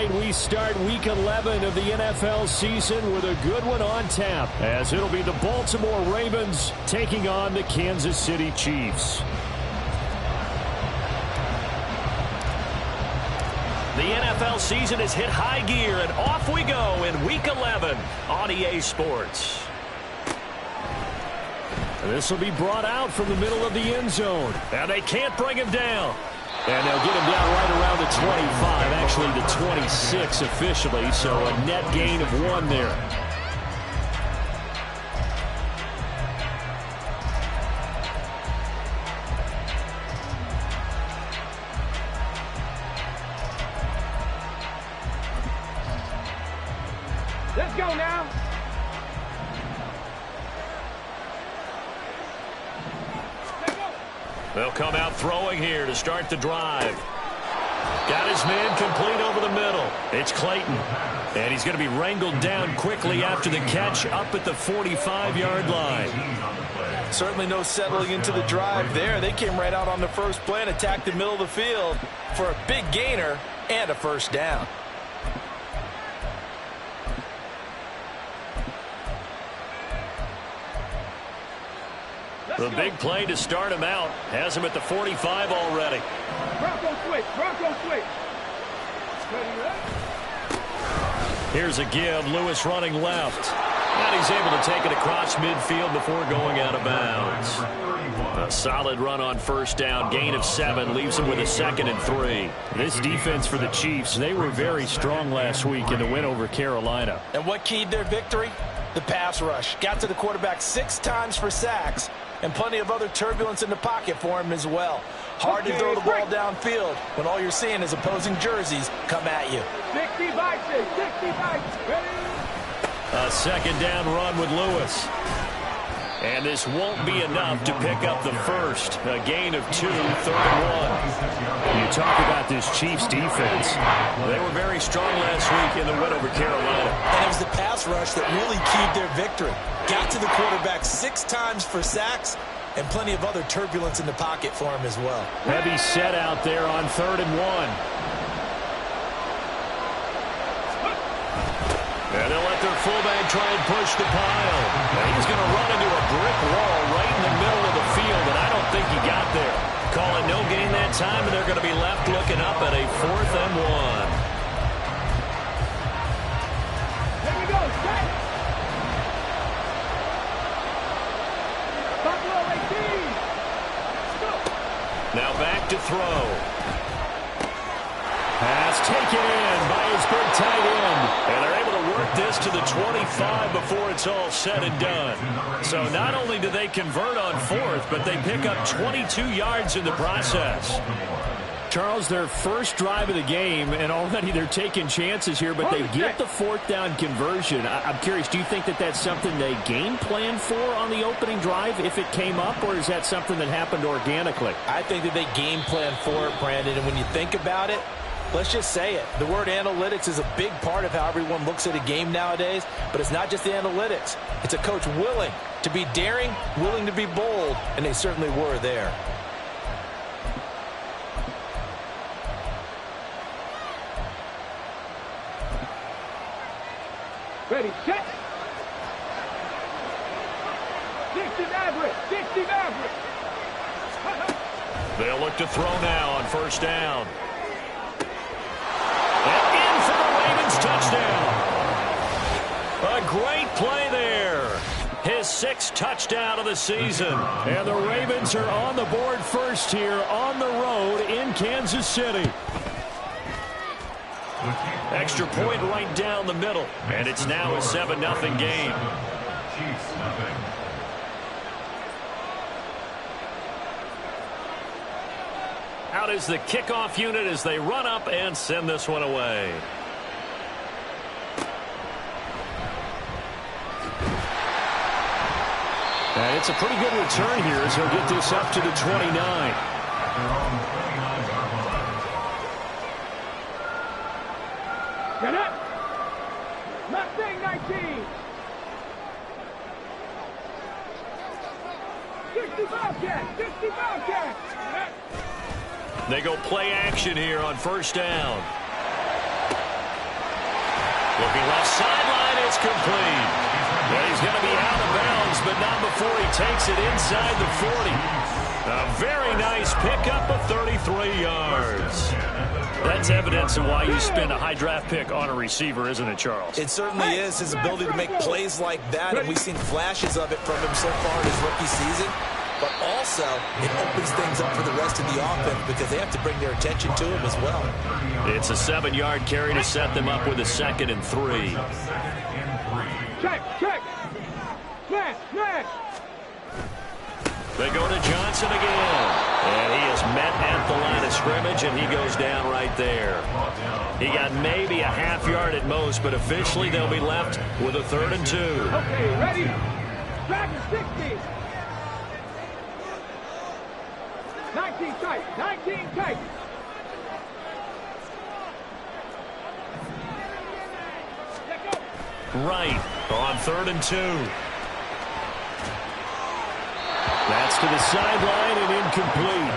tonight we start Week 11 of the NFL season with a good one on tap, as it'll be the Baltimore Ravens taking on the Kansas City Chiefs. The NFL season has hit high gear, and off we go in Week 11 on EA Sports. This will be brought out from the middle of the end zone. And they can't bring him down. And they'll get him down right around the 25, actually the 26 officially, so a net gain of 1 there. Let's go now. They'll come out throwing here to start the drive. Got his man complete over the middle. It's Clayton. And he's going to be wrangled down quickly after the catch up at the 45-yard line. Certainly no settling into the drive there. They came right out on the first play and attacked the middle of the field for a big gainer and a first down. The big play to start him out has him at the 45 already. Bronco switch. Bronco switch. Here's a give. Lewis running left. And he's able to take it across midfield before going out of bounds. A solid run on first down. Gain of 7 leaves him with a 2nd and 3. This defense for the Chiefs, they were very strong last week in the win over Carolina. And what keyed their victory? The pass rush. Got to the quarterback 6 times for sacks. And plenty of other turbulence in the pocket for him as well. Hard to throw the ball downfield when all you're seeing is opposing jerseys come at you. 60 boxes, 60 boxes. Ready? A second down run with Lewis. And this won't be enough to pick up the first. A gain of 2, 3rd and 1. You talk about this Chiefs defense. They were very strong last week in the win over Carolina. And it was the pass rush that really keyed their victory. Got to the quarterback 6 times for sacks and plenty of other turbulence in the pocket for him as well. Heavy set out there on 3rd and 1. And they'll let their fullback try and push the pile. And he's going to run into a brick wall right in the middle of the field, and I don't think he got there. Call it no gain that time, and they're going to be left looking up at a 4th and 1. Here we go. Set. Buffalo 18. Go. Now back to throw. Pass taken in by his big tight end. And they're able to work this to the 25 before it's all said and done. So not only do they convert on 4th, but they pick up 22 yards in the process. Charles, their first drive of the game, and already they're taking chances here, but they get the 4th down conversion. I'm curious, do you think that that's something they game planned for on the opening drive if it came up, or is that something that happened organically? I think that they game planned for it, Brandon, and when you think about it, let's just say it. The word analytics is a big part of how everyone looks at a game nowadays, but it's not just the analytics. It's a coach willing to be daring, willing to be bold, and they certainly were there. Ready, set. 60 average, 60 average. They'll look to throw now on first down. And in for the Ravens touchdown. A great play there. His 6th touchdown of the season. And the Ravens are on the board first here on the road in Kansas City. Extra point right down the middle. And it's now a 7-0 game. Out is the kickoff unit as they run up and send this one away. And it's a pretty good return here as he'll get this up to the 29. Get up. Mustang 19. 65 cat. 65 cat. They go play action here on first down. Looking left sideline, it's complete. And he's going to be out of bounds, but not before he takes it inside the 40. A very nice pickup of 33 yards. That's evidence of why you spend a high draft pick on a receiver, isn't it, Charles? It certainly is. His ability to make plays like that, and we've seen flashes of it from him so far in his rookie season. But also, it opens things up for the rest of the offense because they have to bring their attention to him as well. It's a 7-yard carry to set them up with a 2nd and 3. Check. Smash. They go to Johnson again. And he is met at the line of scrimmage, and he goes down right there. He got maybe a half yard at most, but officially they'll be left with a 3rd and 2. Okay, ready? Drive to 60. 19 tight. Let go. Right on 3rd and 2. That's to the sideline and incomplete.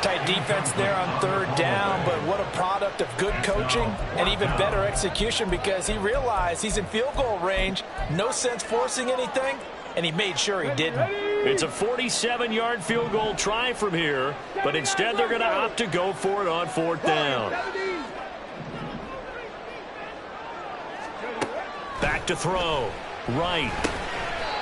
Tight defense there on 3rd down, but what a product of good coaching and even better execution because he realized he's in field goal range. No sense forcing anything, and he made sure he didn't. It's a 47-yard field goal try from here, but instead they're going to opt to go for it on 4th down. Back to throw. Right.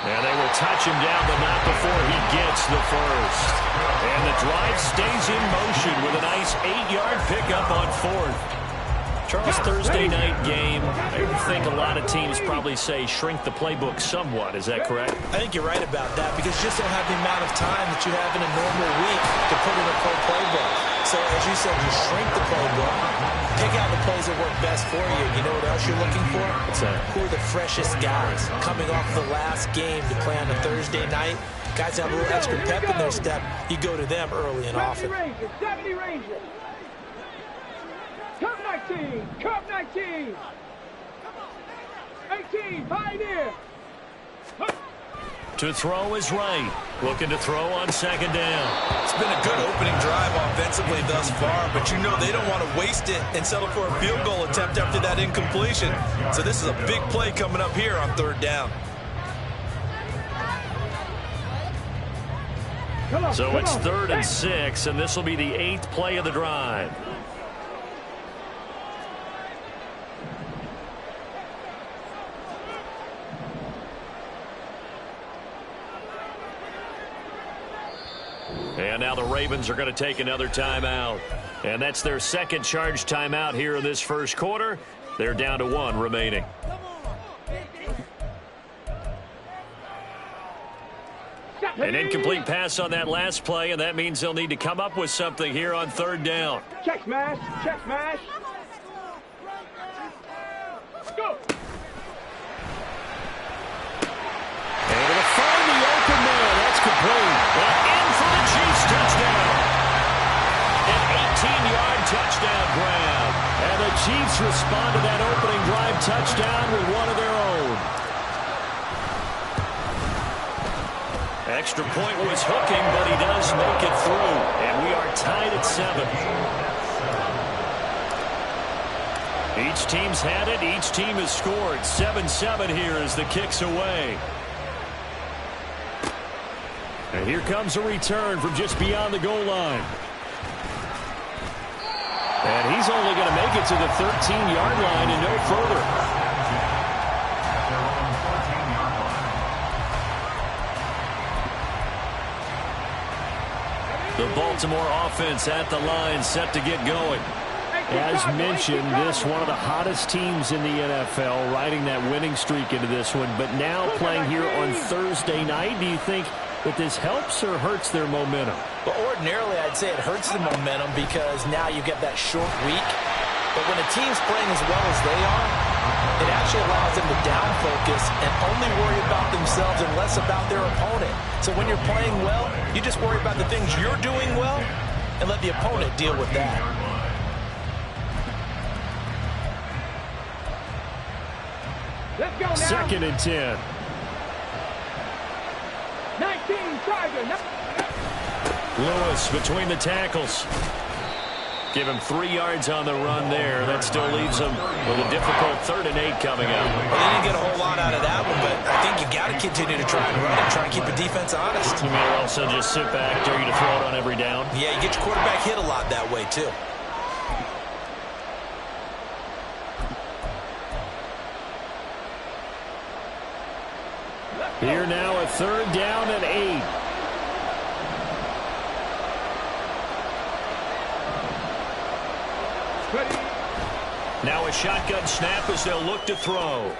And they will touch him down, but not before he gets the first. And the drive stays in motion with a nice 8-yard pickup on 4th. Charles, Thursday night game, I think a lot of teams probably say shrink the playbook somewhat. Is that correct? I think you're right about that because you just don't have the amount of time that you have in a normal week to put in a full playbook. So, as you said, you shrink the playbook, pick out the plays that work best for you. You know what else you're looking for? What's that? Who are the freshest guys coming off the last game to play on a Thursday night? Guys have a little extra pep in their step. You go to them early and often. 70 Rangers. Cup 19. 18, Pioneer. To throw is right. Looking to throw on 2nd down. It's been a good opening drive offensively thus far, but you know they don't want to waste it and settle for a field goal attempt after that incompletion. So this is a big play coming up here on 3rd down. So it's 3rd and 6, and this will be the 8th play of the drive. And now the Ravens are going to take another timeout. And that's their 2nd charge timeout here in this first quarter. They're down to 1 remaining. An incomplete pass on that last play, and that means they'll need to come up with something here on 3rd down. Check smash. Go. Able to find the open man. That's complete. And in for the Chiefs touchdown. An 18-yard touchdown grab. And the Chiefs respond to that opening drive touchdown with one of their own. Extra point was hooking, but he does make it through. And we are tied at 7. Each team's had it. Each team has scored. 7-7 here as the kick's away. And here comes a return from just beyond the goal line. And he's only going to make it to the 13-yard line and no further. The Baltimore offense at the line, set to get going. As mentioned, this one of the hottest teams in the NFL, riding that winning streak into this one. But now playing here on Thursday night, do you think that this helps or hurts their momentum? Well, ordinarily, I'd say it hurts the momentum because now you get that short week. But when a team's playing as well as they are, it actually allows them to down focus and only worry about themselves and less about their opponent. So when you're playing well, you just worry about the things you're doing well and let the opponent deal with that. Let's go now. 2nd and 10. 19 Charger. Lewis between the tackles. Give him 3 yards on the run there. That still leaves him with a difficult 3rd and 8 coming up. Well, they didn't get a whole lot out of that one, but I think you got to continue to try and run and try and keep the defense honest. You may also just sit back, dare you to throw it on every down. Yeah, you get your quarterback hit a lot that way, too. Here now a 3rd down and 8. Now a shotgun snap as they'll look to throw.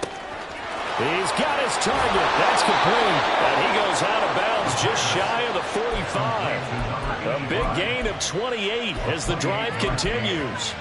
He's got his target. That's complete. And he goes out of bounds just shy of the 45. A big gain of 28 as the drive continues.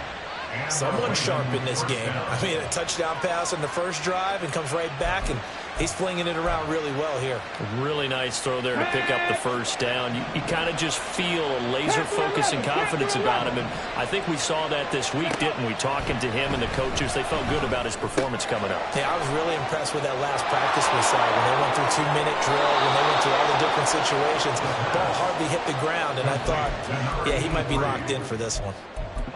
Someone sharp in this game. I mean, a touchdown pass on the first drive and comes right back, and he's flinging it around really well here. Really nice throw there to pick up the first down. You kind of just feel a laser focus and confidence about him, and I think we saw that this week, didn't we? Talking to him and the coaches, they felt good about his performance coming up. Yeah, I was really impressed with that last practice we saw when they went through 2-minute drill, when they went through all the different situations. Ball hardly hit the ground, and I thought, yeah, he might be locked in for this one.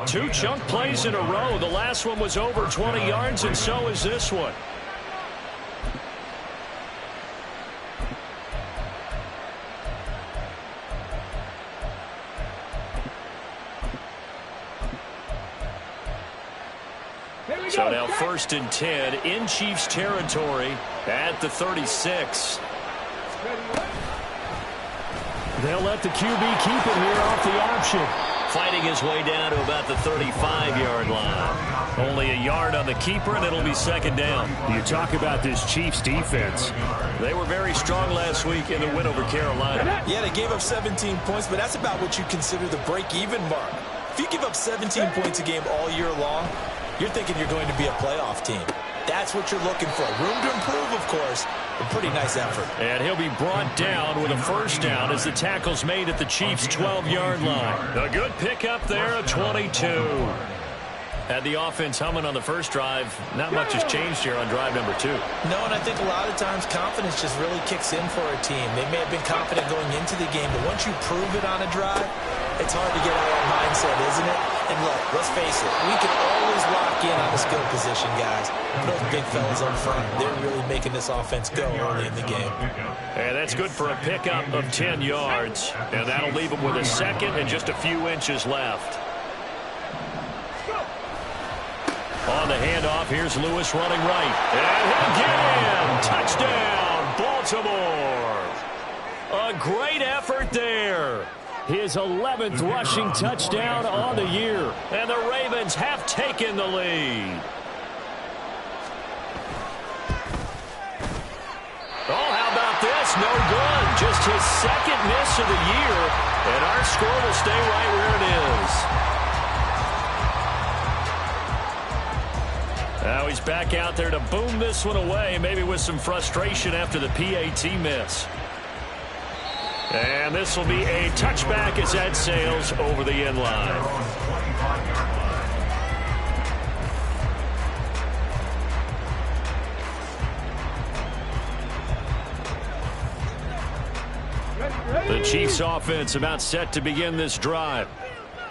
2 chunk plays in a row. The last one was over 20 yards, and so is this one. So now 1st and 10 in Chiefs territory at the 36. They'll let the QB keep it here off the option. Fighting his way down to about the 35-yard line. Only a yard on the keeper, and it'll be 2nd down. You talk about this Chiefs defense. They were very strong last week in the win over Carolina. Yeah, they gave up 17 points, but that's about what you consider the break-even mark. If you give up 17 points a game all year long, you're thinking you're going to be a playoff team. That's what you're looking for. Room to improve, of course, but pretty nice effort. And he'll be brought down with a 1st down as the tackle's made at the Chiefs' 12-yard line. A good pickup there, a 22. Had the offense humming on the first drive. Not much has changed here on drive number 2. No, and I think a lot of times confidence just really kicks in for a team. They may have been confident going into the game, but once you prove it on a drive, it's hard to get out of that mindset, isn't it? And look, let's face it, we can always lock in on the skill position, guys. Those big fellas up front, they're really making this offense go early in the game. And that's good for a pickup of 10 yards. And that'll leave them with a 2nd and just a few inches left. On the handoff, here's Lewis running right. And he'll get in. Touchdown, Baltimore. A great effort there. His 11th rushing touchdown on the year. And the Ravens have taken the lead. Oh, how about this? No good. Just his 2nd miss of the year. And our score will stay right where it is. Now he's back out there to boom this one away, maybe with some frustration after the PAT miss. And this will be a touchback as that sails over the end line. The Chiefs offense about set to begin this drive.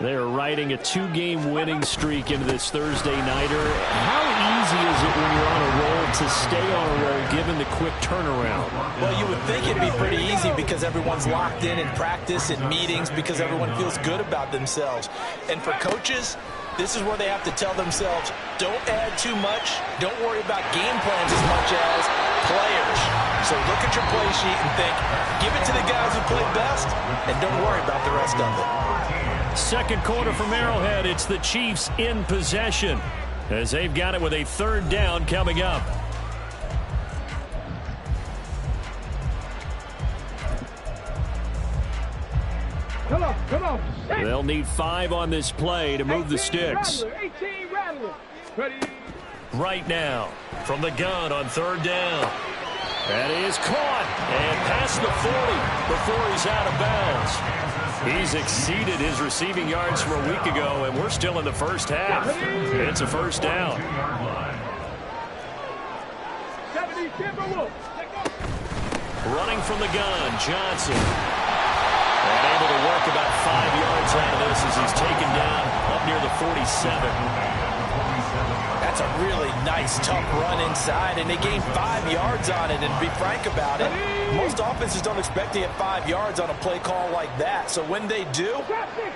They are riding a 2-game winning streak into this Thursday nighter. How easy is it when you're on a roll to stay on a roll given the quick turnaround? Well, you would think it'd be pretty easy because everyone's locked in practice and meetings because everyone feels good about themselves. And for coaches, this is where they have to tell themselves, don't add too much. Don't worry about game plans as much as players. So look at your play sheet and think, give it to the guys who play best, and don't worry about the rest of it. 2nd quarter from Arrowhead. It's the Chiefs in possession as they've got it with a 3rd down coming up. Come on. They'll need 5 on this play to move the sticks. 18 Rattler. Ready. Right now, from the gun on 3rd down. That is caught. And past the 40 before he's out of bounds. He's exceeded his receiving yards from a week ago, and we're still in the first half. It's a 1st down. 70 Timberwolves. Running from the gun, Johnson. And able to work about 5 yards out of this as he's taken down up near the 47. That's a really nice, tough run inside, and they gained 5 yards on it. And to be frank about it, most offenses don't expect to get 5 yards on a play call like that. So when they do,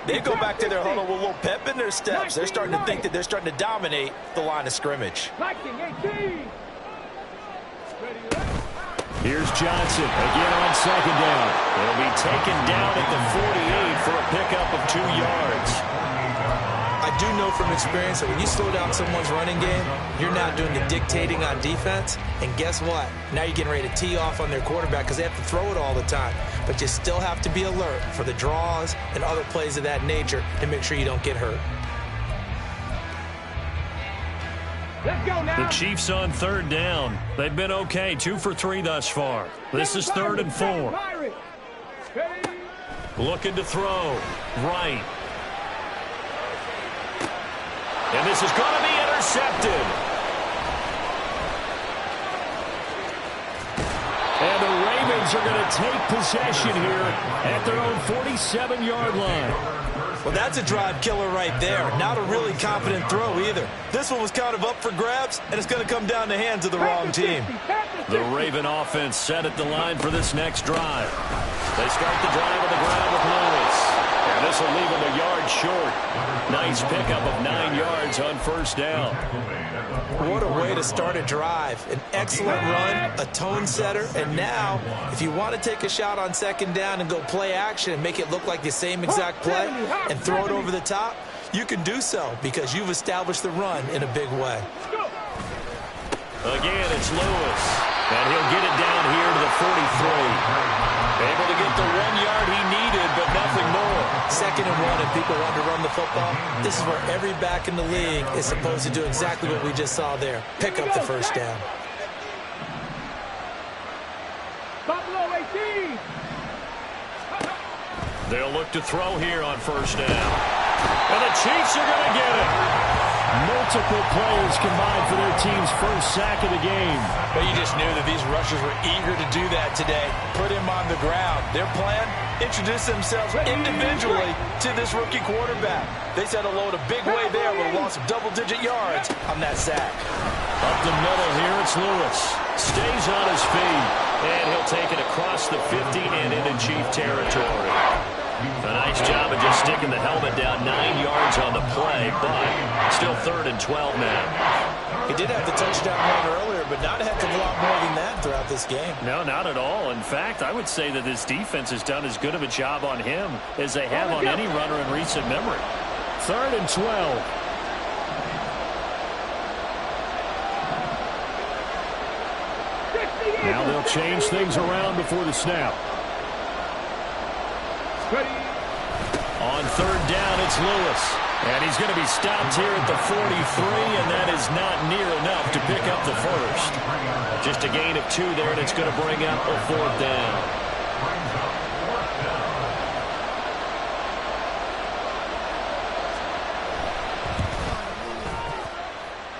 they go back to their huddle with a little pep in their steps. They're starting to think that they're starting to dominate the line of scrimmage. Here's Johnson again on second down. He'll be taken down at the 48 for a pickup of 2 yards. I do know from experience that when you slow down someone's running game, you're now doing the dictating on defense. And guess what? Now you're getting ready to tee off on their quarterback because they have to throw it all the time. But you still have to be alert for the draws and other plays of that nature to make sure you don't get hurt. Let's go now. The Chiefs on third down. They've been okay, 2 for 3 thus far. This is 3rd and 4. Looking to throw. Right. And this is going to be intercepted. And the Ravens are going to take possession here at their own 47-yard line. Well, that's a drive killer right there. Not a really confident throw either. This one was kind of up for grabs, and it's going to come down the hands of the wrong team. The Raven offense set at the line for this next drive. They start the drive on the ground with Lewis. And this will leave him a yard short. Nice pickup of 9 yards on first down. What a way to start a drive. An excellent run, a tone setter, and now, if you want to take a shot on second down and go play action and make it look like the same exact play and throw it over the top, you can do so because you've established the run in a big way. Again, it's Lewis. And he'll get it down here to the 43. Able to get the 1 yard he needed, but nothing more. 2nd and 1, and people want to run the football. This is where every back in the league is supposed to do exactly what we just saw there. Pick up the first down. Buffalo 18. They'll look to throw here on first down. And the Chiefs are going to get it. Multiple players combined for their team's first sack of the game. But you just knew that these rushers were eager to do that today. Put him on the ground. Their plan, introduce themselves individually to this rookie quarterback. They said hello to big way there with a loss of double-digit yards on that sack. Up the middle here, it's Lewis. Stays on his feet. And he'll take it across the 50 and into Chief territory. A nice job of just sticking the helmet down 9 yards on the play, but still 3rd and 12 now. He did have the touchdown run earlier, but not a heck of a lot more than that throughout this game. No, not at all. In fact, I would say that this defense has done as good of a job on him as they have on any runner in recent memory. 3rd and 12. Now they'll change things around before the snap. On 3rd down, it's Lewis. And he's going to be stopped here at the 43, and that is not near enough to pick up the first. Just a gain of 2 there, and it's going to bring up a 4th down.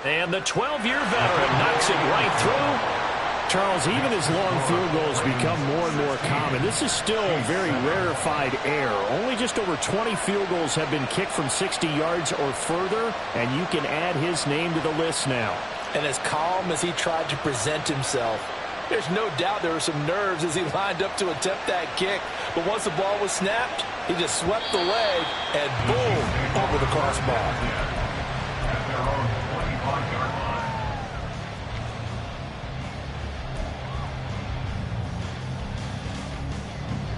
And the 12-year veteran knocks it right through. Charles, even as long field goals become more and more common, this is still a very rarefied air. Only just over 20 field goals have been kicked from 60 yards or further, and you can add his name to the list now. And as calm as he tried to present himself, there's no doubt there were some nerves as he lined up to attempt that kick. But once the ball was snapped, he just swept the leg and boom, over the crossbar.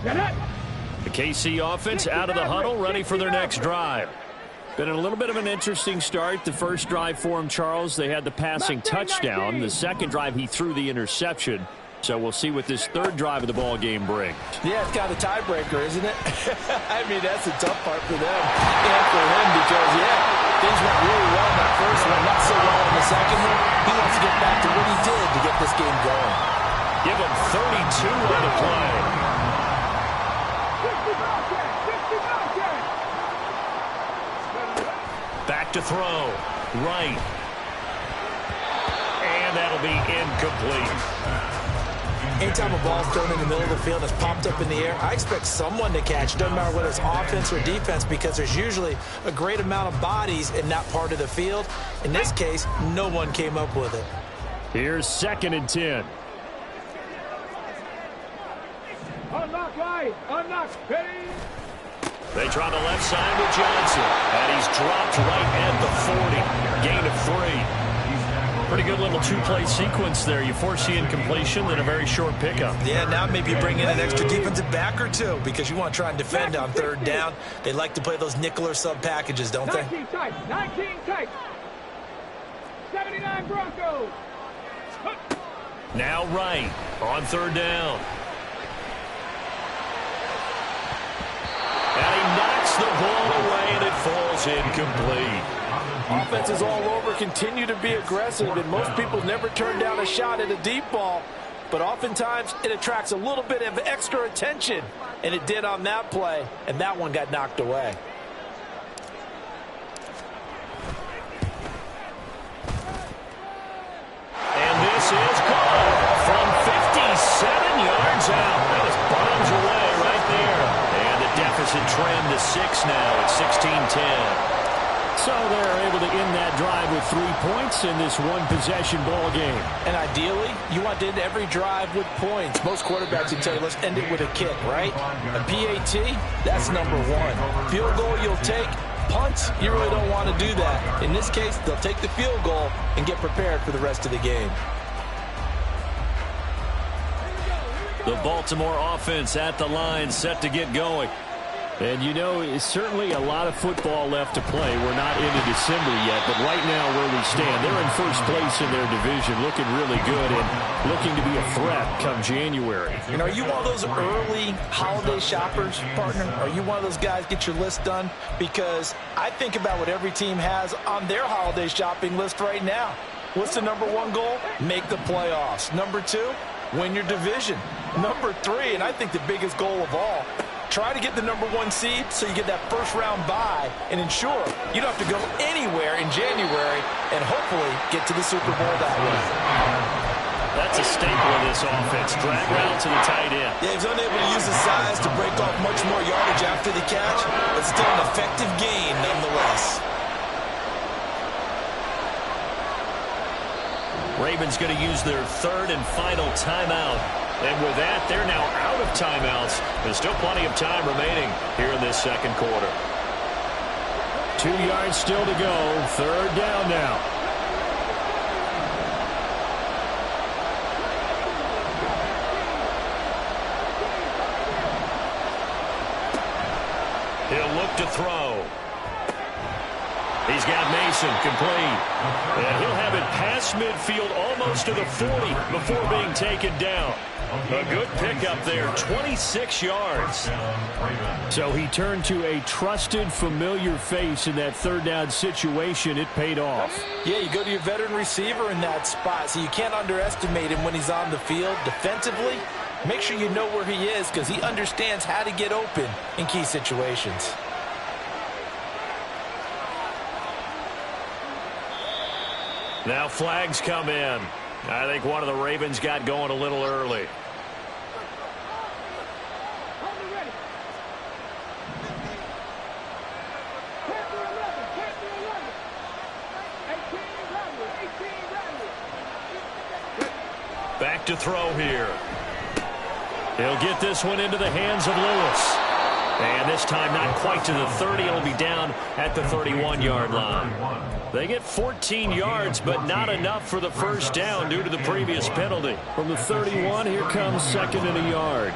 The KC offense out of the huddle, ready for their next drive. Been a little bit of an interesting start. The first drive for him, Charles, they had the passing touchdown. The second drive, he threw the interception. So we'll see what this third drive of the ball game brings. Yeah, it's kind of a tiebreaker, isn't it? I mean, that's the tough part for them and for him because, yeah, things went really well in that first one, not so well in the second one. He wants to get back to what he did to get this game going. Give him 32 on the play. Back to throw. Right. And that'll be incomplete. Anytime a ball's thrown in the middle of the field and it's popped up in the air, I expect someone to catch. Doesn't matter whether it's offense or defense, because there's usually a great amount of bodies in that part of the field. In this case, no one came up with it. Here's 2nd and 10. Unlock right. Unlock. Ready. They try the left side with Johnson. And he's dropped right at the 40. Gain of 3. Pretty good little two-play sequence there. You force the incompletion, then a very short pickup. Yeah, now maybe you bring in an extra defensive back or two because you want to try and defend on 3rd down. They like to play those nickel or sub packages, don't they? 19 tight. 19 tight. 79 Broncos. Now right on 3rd down. And he knocks the ball away, and it falls incomplete. Offenses all over continue to be aggressive, and most people never turn down a shot at a deep ball. But oftentimes, it attracts a little bit of extra attention, and it did on that play, and that one got knocked away. And this is good from 57 yards out. That was bombs away right there. And the deficit trimmed to 6 now at 16-10. So they're able to end that drive with 3 points in this one-possession ball game. And ideally, you want to end every drive with points. Most quarterbacks would tell you, let's end it with a kick, right? A PAT, that's number 1. Field goal you'll take. Punts, you really don't want to do that. In this case, they'll take the field goal and get prepared for the rest of the game. The Baltimore offense at the line, set to get going. And, you know, it's certainly a lot of football left to play. We're not into December yet, but right now where we stand, they're in first place in their division, looking really good and looking to be a threat come January. And are you one of those early holiday shoppers, partner? Are you one of those guys get your list done? Because I think about what every team has on their holiday shopping list right now. What's the number 1 goal? Make the playoffs. Number 2, win your division. Number 3, and I think the biggest goal of all, try to get the number 1 seed so you get that first-round bye and ensure you don't have to go anywhere in January and hopefully get to the Super Bowl that way. That's a staple of this offense. Drag route to the tight end. Yeah, he's unable to use his size to break off much more yardage after the catch, but still an effective gain nonetheless. Ravens going to use their 3rd and final timeout. And with that, they're now out of timeouts. There's still plenty of time remaining here in this 2nd quarter. 2 yards still to go. 3rd down now. He'll look to throw. He's got Mason complete. And he'll have it past midfield almost to the 40 before being taken down. A good pickup there, 26 yards. So he turned to a trusted, familiar face in that 3rd down situation. It paid off. Yeah, you go to your veteran receiver in that spot, so you can't underestimate him when he's on the field. Defensively, make sure you know where he is because he understands how to get open in key situations. Now flags come in. I think one of the Ravens got going a little early. Back to throw here. He'll get this one into the hands of Lewis. And this time not quite to the 30. It'll be down at the 31-yard line. They get 14 yards, but not enough for the first down due to the previous penalty. From the 31, here comes 2nd and a yard.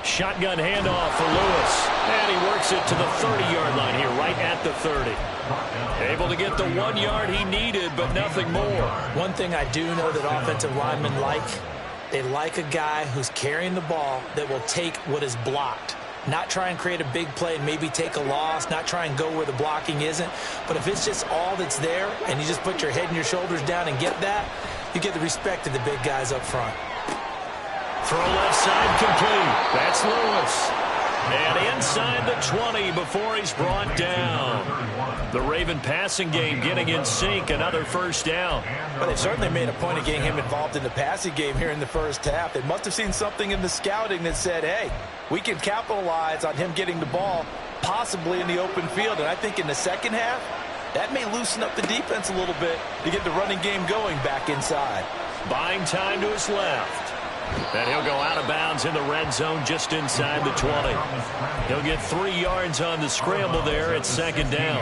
Shotgun handoff for Lewis. And he works it to the 30-yard line here, right at the 30. Able to get the 1 yard he needed, but nothing more. One thing I do know that offensive linemen like, they like a guy who's carrying the ball that will take what is blocked. Not try and create a big play and maybe take a loss, not try and go where the blocking isn't. But if it's just all that's there and you just put your head and your shoulders down and get that, you get the respect of the big guys up front. Throw left side complete. That's Lewis. And inside the 20 before he's brought down. The Raven passing game getting in sync, another first down. But they certainly made a point of getting him involved in the passing game here in the first half. They must have seen something in the scouting that said, hey, we can capitalize on him getting the ball, possibly in the open field. And I think in the second half, that may loosen up the defense a little bit to get the running game going back inside. Buying time to his left. And he'll go out of bounds in the red zone just inside the 20. He'll get 3 yards on the scramble there at second down.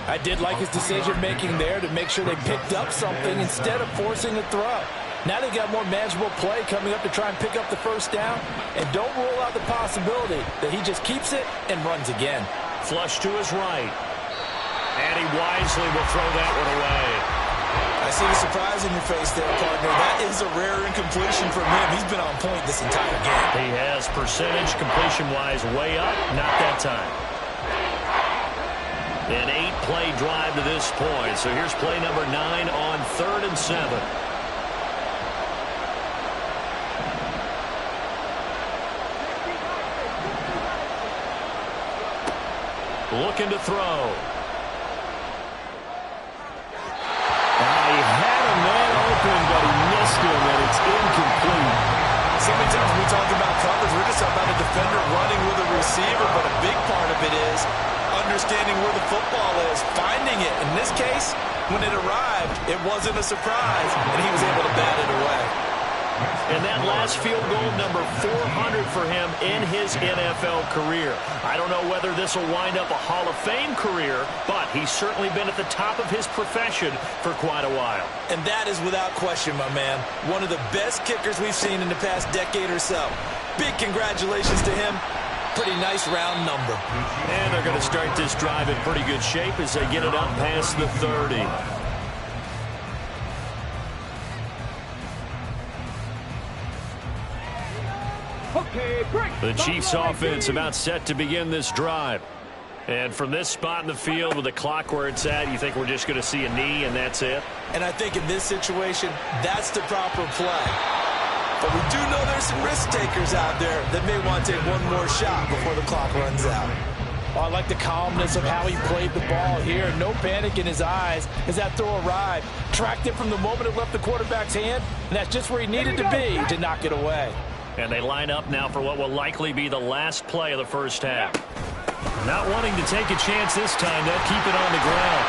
I did like his decision-making there to make sure they picked up something instead of forcing a throw. Now they got more manageable play coming up to try and pick up the first down. And don't rule out the possibility that he just keeps it and runs again. Flush to his right. And he wisely will throw that one away. I see the surprise in your face there, partner. That is a rare incompletion from him. He's been on point this entire game. He has percentage completion-wise way up. Not that time. An 8-play drive to this point. So here's play number 9 on 3rd and 7. Looking to throw. He had a man open, but he missed him, and it's incomplete. So many times we talk about coverage, we're just about a defender running with a receiver, but a big part of it is understanding where the football is, finding it. In this case, when it arrived, it wasn't a surprise, and he was able to bat it away. And that last field goal, number 400 for him in his NFL career. I don't know whether this will wind up a Hall of Fame career, but he's certainly been at the top of his profession for quite a while. And that is without question, my man. One of the best kickers we've seen in the past decade or so. Big congratulations to him. Pretty nice round number. And they're going to start this drive in pretty good shape as they get it up past the 30. The Chiefs offense about set to begin this drive. And from this spot in the field with the clock where it's at, you think we're just going to see a knee and that's it? And I think in this situation, that's the proper play. But we do know there's some risk takers out there that may want to take one more shot before the clock runs out. Oh, I like the calmness of how he played the ball here. No panic in his eyes as that throw arrived. Tracked it from the moment it left the quarterback's hand, and that's just where he needed to be to knock it away. And they line up now for what will likely be the last play of the first half. Not wanting to take a chance this time, they'll keep it on the ground.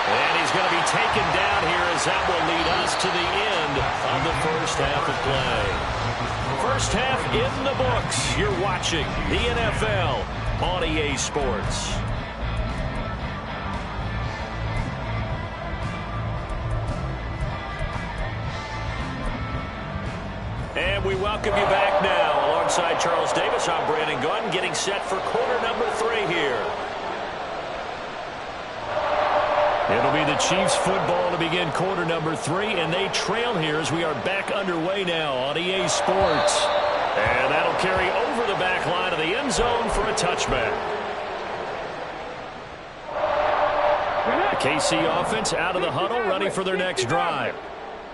And he's going to be taken down here as that will lead us to the end of the first half of play. First half in the books. You're watching the NFL on EA Sports. And we welcome you back now. Alongside Charles Davis, I'm Brandon Gunn, getting set for quarter number 3 here. It'll be the Chiefs football to begin quarter number 3, and they trail here as we are back underway now on EA Sports. And that'll carry over the back line of the end zone for a touchback. The KC offense out of the huddle, ready for their next drive.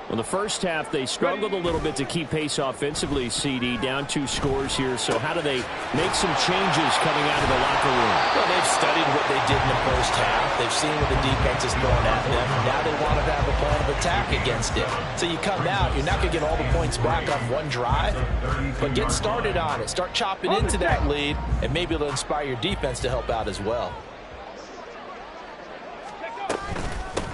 Well, the first half, they struggled a little bit to keep pace offensively, CD, down 2 scores here. So how do they make some changes coming out of the locker room? Well, they've studied what they did in the first half. They've seen what the defense is throwing at them. Now they want to have a plan of attack against it. So you come out, you're not going to get all the points back off one drive, but get started on it. Start chopping into that lead, and maybe it'll inspire your defense to help out as well.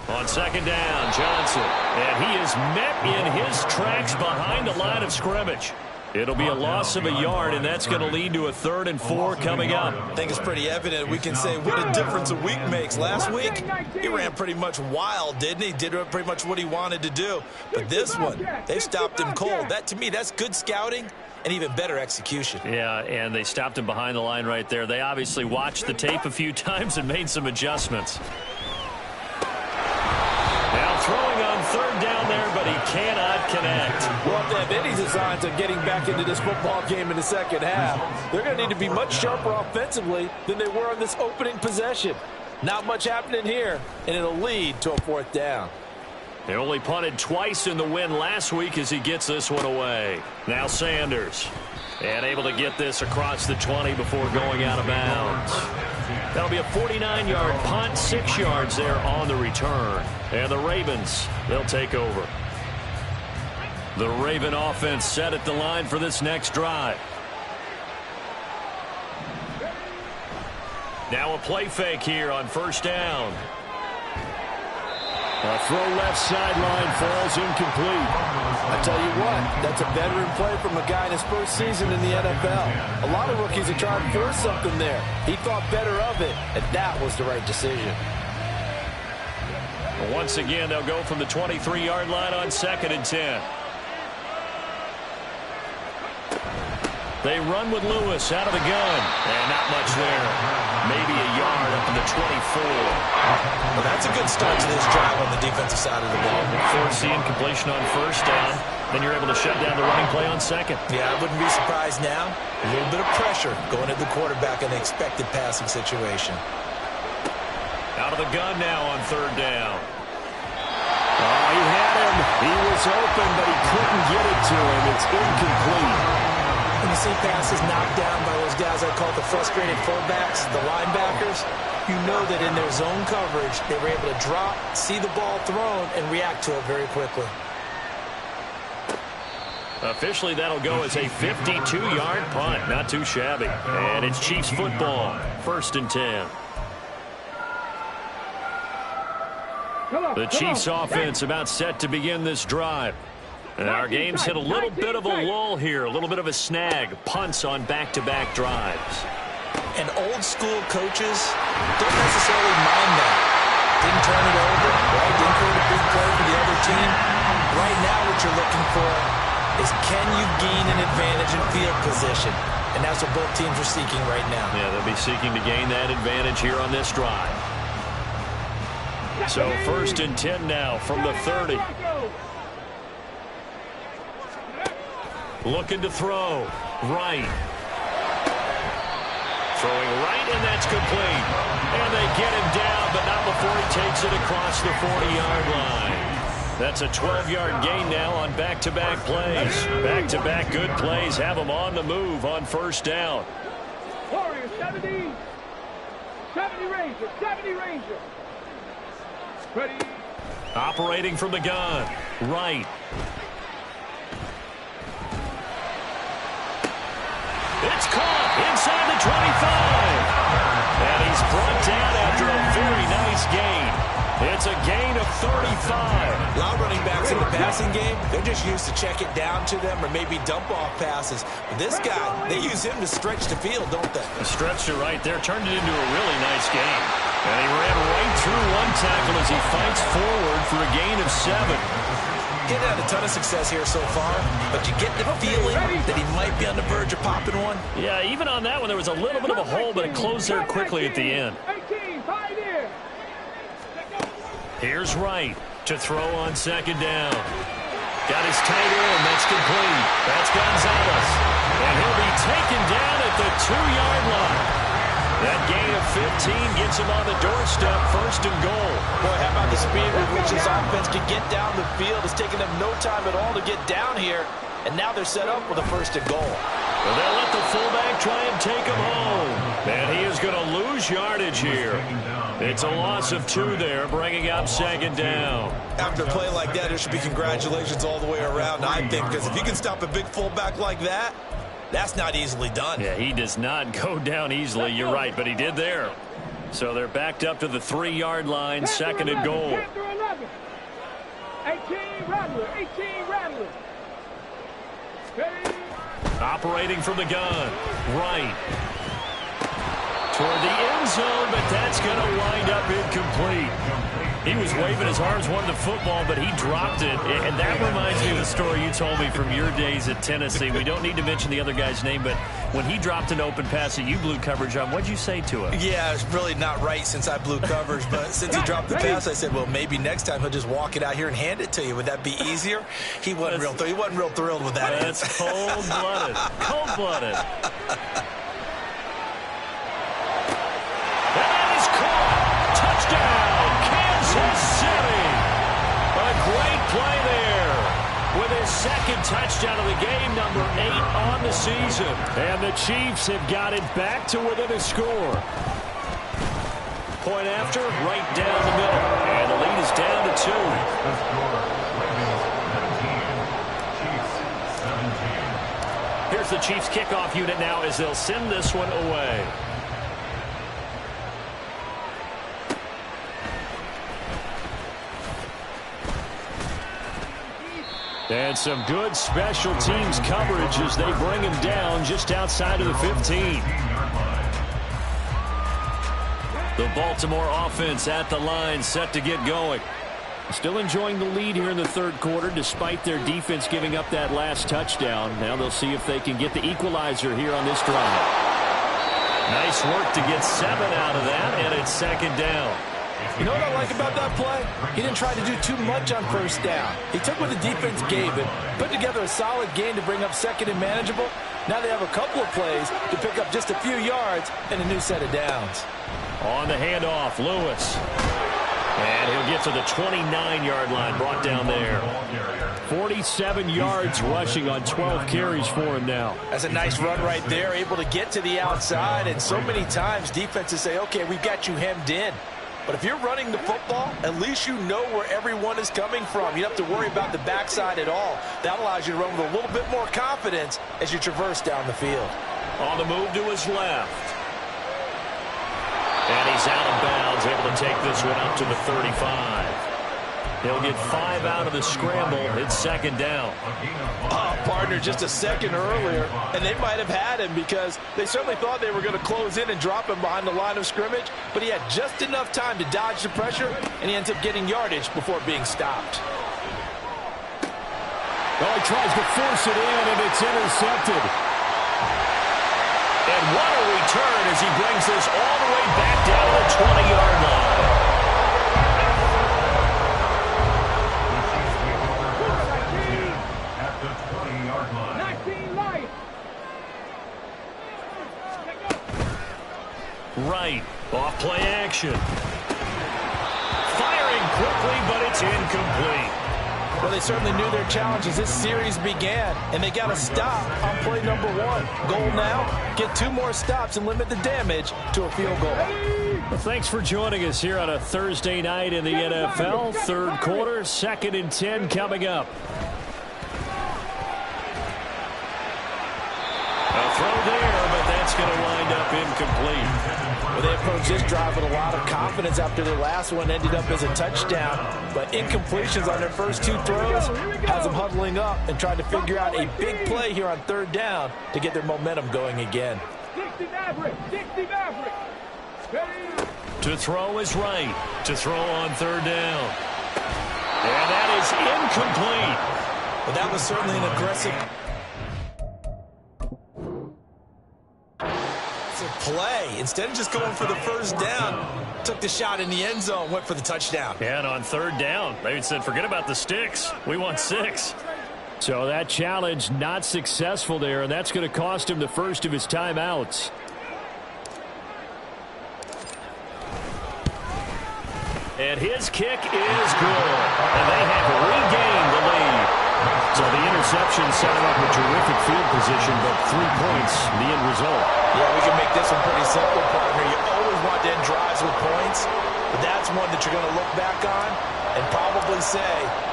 On second down, Johnson. And he is met in his tracks behind the line of scrimmage. It'll be a loss of a yard, and that's going to lead to a 3rd and 4 coming up. I think it's pretty evident. We can say what a difference a week makes. Last week, he ran pretty much wild, didn't he? Did pretty much what he wanted to do. But this one, they stopped him cold. That, to me, that's good scouting and even better execution. Yeah, and they stopped him behind the line right there. They obviously watched the tape a few times and made some adjustments. Now throwing on 3rd down there, but he cannot connect. Well, if they have any designs of getting back into this football game in the second half, they're going to need to be much sharper offensively than they were on this opening possession. Not much happening here, and it'll lead to a 4th down. They only punted twice in the win last week as he gets this one away. Now Sanders. And able to get this across the 20 before going out of bounds. That'll be a 49-yard punt, 6 yards there on the return. And the Ravens, they'll take over. The Raven offense set at the line for this next drive. Now a play fake here on first down. A throw left sideline falls incomplete. I tell you what, that's a veteran play from a guy in his first season in the NFL. A lot of rookies are trying to force something there. He thought better of it, and that was the right decision. Once again, they'll go from the 23-yard line on 2nd and 10. They run with Lewis out of the gun. And not much there. Maybe a yard up in the 24. Well, that's a good start to this drive on the defensive side of the ball. Force the incompletion on first down. Then you're able to shut down the running play on 2nd. Yeah, I wouldn't be surprised now. A little bit of pressure going at the quarterback in an expected passing situation. Out of the gun now on 3rd down. Oh, he had him. He was open, but he couldn't get it to him. It's incomplete. When you see passes knocked down by those guys I call the frustrated fullbacks, the linebackers, you know that in their zone coverage, they were able to drop, see the ball thrown, and react to it very quickly. Officially, that'll go as a 52-yard punt. Not too shabby. And it's Chiefs football. 1st and 10. The Chiefs offense about set to begin this drive. And our game's hit a little bit of a lull here, a little bit of a snag. Punts on back-to-back drives. And old-school coaches don't necessarily mind that. Didn't turn it over, right? Didn't create a big play for the other team. Right now what you're looking for is can you gain an advantage in field position? And that's what both teams are seeking right now. Yeah, they'll be seeking to gain that advantage here on this drive. So 1st and 10 now from the 30. Looking to throw. Right. Throwing right, and that's complete. And they get him down, but not before he takes it across the 40-yard line. That's a 12-yard gain now on back-to-back plays. Back-to-back good plays have them on the move on 1st down. Warriors, 70. 70 Ranger. 70 Ranger. Ready. Operating from the gun. Right. It's caught inside the 25. And he's brought down after a very nice gain. It's a gain of 35. A lot of running backs in the passing game, they're just used to check it down to them or maybe dump off passes. But this guy, they use him to stretch the field, don't they? Stretched it right there, turned it into a really nice gain. And he ran right through one tackle as he fights forward for a gain of 7. He's had a ton of success here so far, but you get the feeling that he might be on the verge of popping one. Yeah, even on that one, there was a little bit of a hole, but it closed there quickly at the end. 18, 5 in. Here's Wright to throw on 2nd down. Got his tight end. That's complete. That's Gonzalez. And he'll be taken down at the 2-yard line. That gain of 15 gets him on the doorstep, 1st and goal. Boy, how about the speed with which this offense can get down the field? It's taken them no time at all to get down here. And now they're set up with a 1st and goal. Well, they'll let the fullback try and take him home. And he is going to lose yardage here. It's a loss of 2 there, bringing up 2nd down. After a play like that, there should be congratulations all the way around, I think, because if you can stop a big fullback like that, that's not easily done. Yeah, he does not go down easily, you're right, but he did there. So they're backed up to the 3-yard line, 2nd and goal. 18 Rattler, 18 Rattler. Operating from the gun, right. Toward the end zone, but that's going to wind up incomplete. He was waving his arms, wanted the football, but he dropped it. And that reminds me of the story you told me from your days at Tennessee. We don't need to mention the other guy's name, but when he dropped an open pass that you blew coverage on, what'd you say to him? Yeah, it's really not right since I blew coverage, but since he dropped the pass, I said, well, maybe next time he'll just walk it out here and hand it to you. Would that be easier? He wasn't real thrilled with that. That's cold-blooded. Cold-blooded. Touchdown, Kansas City. A great play there with his second touchdown of the game, number 8 on the season. And the Chiefs have got it back to within a score. Point after, right down the middle. And the lead is down to 2. Here's the Chiefs kickoff unit now as they'll send this one away. And some good special teams coverage as they bring him down just outside of the 15. The Baltimore offense at the line, set to get going. Still enjoying the lead here in the third quarter, despite their defense giving up that last touchdown. Now they'll see if they can get the equalizer here on this drive. Nice work to get 7 out of that, and it's second down. You know what I like about that play? He didn't try to do too much on first down. He took what the defense gave him, put together a solid gain to bring up second and manageable. Now they have a couple of plays to pick up just a few yards and a new set of downs. On the handoff, Lewis. And he'll get to the 29-yard line, brought down there. 47 yards rushing on 12 carries for him now. That's a nice run right there, able to get to the outside. And so many times defenses say, okay, we've got you hemmed in. But if you're running the football, at least you know where everyone is coming from. You don't have to worry about the backside at all. That allows you to run with a little bit more confidence as you traverse down the field. On the move to his left. And he's out of bounds, able to take this one up to the 35. He'll get 5 out of the scramble. It's second down. Partner, just a second earlier, and they might have had him because they certainly thought they were going to close in and drop him behind the line of scrimmage, but he had just enough time to dodge the pressure, and he ends up getting yardage before being stopped. Oh, he tries to force it in, and it's intercepted. And what a return as he brings this all the way back down to the 20-yard line. Right, off play action. Firing quickly, but it's incomplete. Well, they certainly knew their challenge as this series began, and they got to stop on play number 1. Goal now, get 2 more stops and limit the damage to a field goal. Well, thanks for joining us here on a Thursday night in the NFL. Third quarter, 2nd and 10 coming up. A throw there, but that's going to wind up incomplete. Well, they approached this drive with a lot of confidence after their last one ended up as a touchdown. But incompletions on their first 2 throws has them huddling up and trying to figure out a big play here on third down to get their momentum going again. 60 Maverick, 60 Maverick. To throw is right. To throw on third down. And that is incomplete. Well, that was certainly an aggressive play. Instead of just going for the first down, took the shot in the end zone, went for the touchdown. And on third down, they said, forget about the sticks. We want 6. So that challenge not successful there, and that's going to cost him the first of his timeouts. And his kick is good. And they have regained the lead. So the interception set him up a terrific field position, but 3 points, the end result. Yeah, we can make this one pretty simple, partner. You always want to end drives with points, but that's one that you're going to look back on and probably say,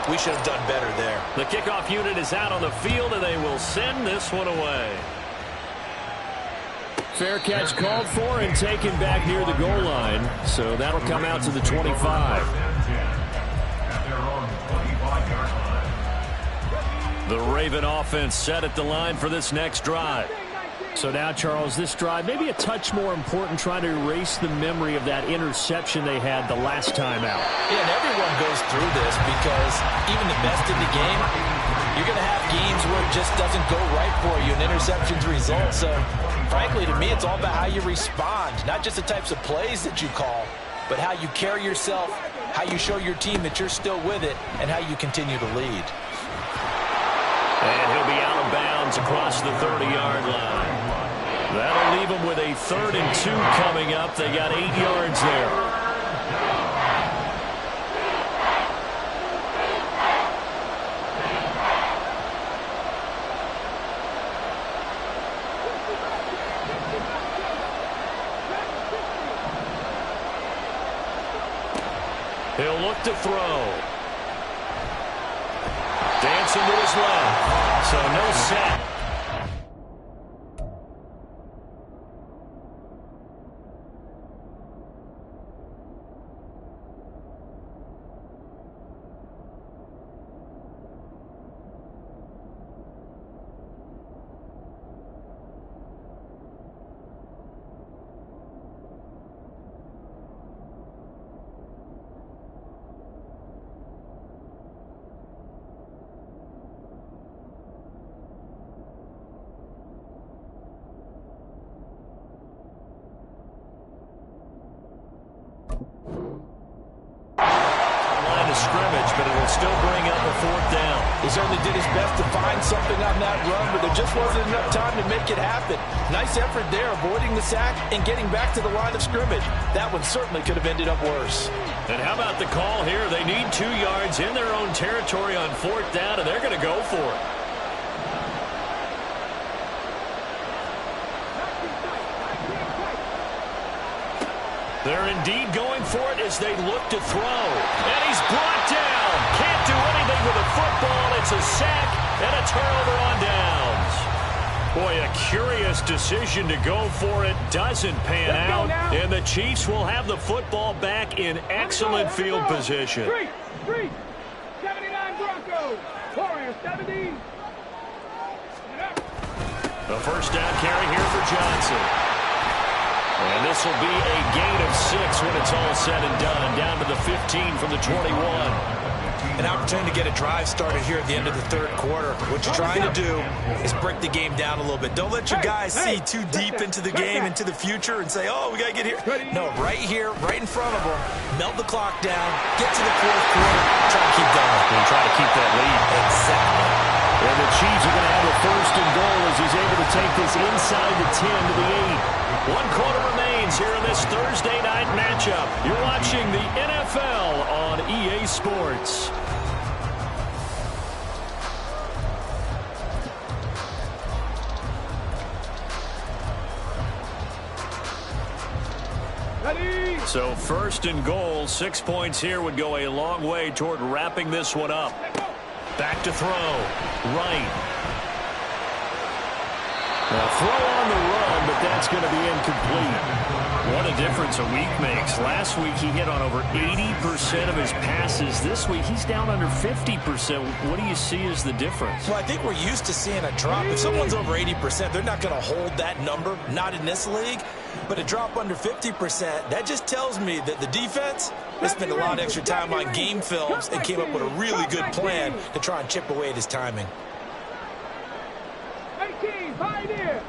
we should have done better there. The kickoff unit is out on the field, and they will send this one away. Fair catch called for and taken back near the goal line. So that'll come out to the 25. The Raven offense set at the line for this next drive. So now, Charles, this drive maybe a touch more important, trying to erase the memory of that interception they had the last time out. Yeah, and everyone goes through this because even the best in the game, you're going to have games where it just doesn't go right for you, and interceptions result. So, frankly, to me, it's all about how you respond, not just the types of plays that you call, but how you carry yourself, how you show your team that you're still with it, and how you continue to lead. And he'll be out of bounds across the 30-yard line. That'll leave him with a 3rd and 2 coming up. They got 8 yards there. back to throw. Dancing to his left. So no sack. Scrimmage, but it'll still bring up a fourth down. He certainly did his best to find something on that run, but there just wasn't enough time to make it happen. Nice effort there, avoiding the sack and getting back to the line of scrimmage. That one certainly could have ended up worse. And how about the call here? They need 2 yards in their own territory on fourth down, and they're going to go for it. They're indeed going for it as they look to throw. And he's brought down. Can't do anything with the football. It's a sack and a turnover on downs. Boy, a curious decision to go for it. Doesn't pan out. And the Chiefs will have the football back in excellent field position. 3, 79 Broncos. Warriors 70. The first down carry here for Johnson. And this will be a gain of 6 when it's all said and done. Down to the 15 from the 21. An opportunity to get a drive started here at the end of the third quarter. What you're trying to do is break the game down a little bit. Don't let your guys see too deep into the game, into the future, and say, oh, we got to get here. No, right here, right in front of them. Melt the clock down. Get to the fourth quarter. Try to keep going. And try to keep that lead. Exactly. And the Chiefs are going to have a first and goal as he's able to take this inside the 10 to the 8. 1 quarter remains here in this Thursday night matchup. You're watching the NFL on EA Sports. Ready. So first and goal, 6 points here would go a long way toward wrapping this one up. Back to throw. Right. A throw on the run, but that's going to be incomplete. What a difference a week makes. Last week he hit on over 80% of his passes. This week he's down under 50%. What do you see as the difference? Well, I think we're used to seeing a drop. If someone's over 80%, they're not going to hold that number, not in this league. But a drop under 50%, that just tells me that the defense, they spent a lot of extra time on game films and came up with a really good plan to try and chip away at his timing. 18, pioneer.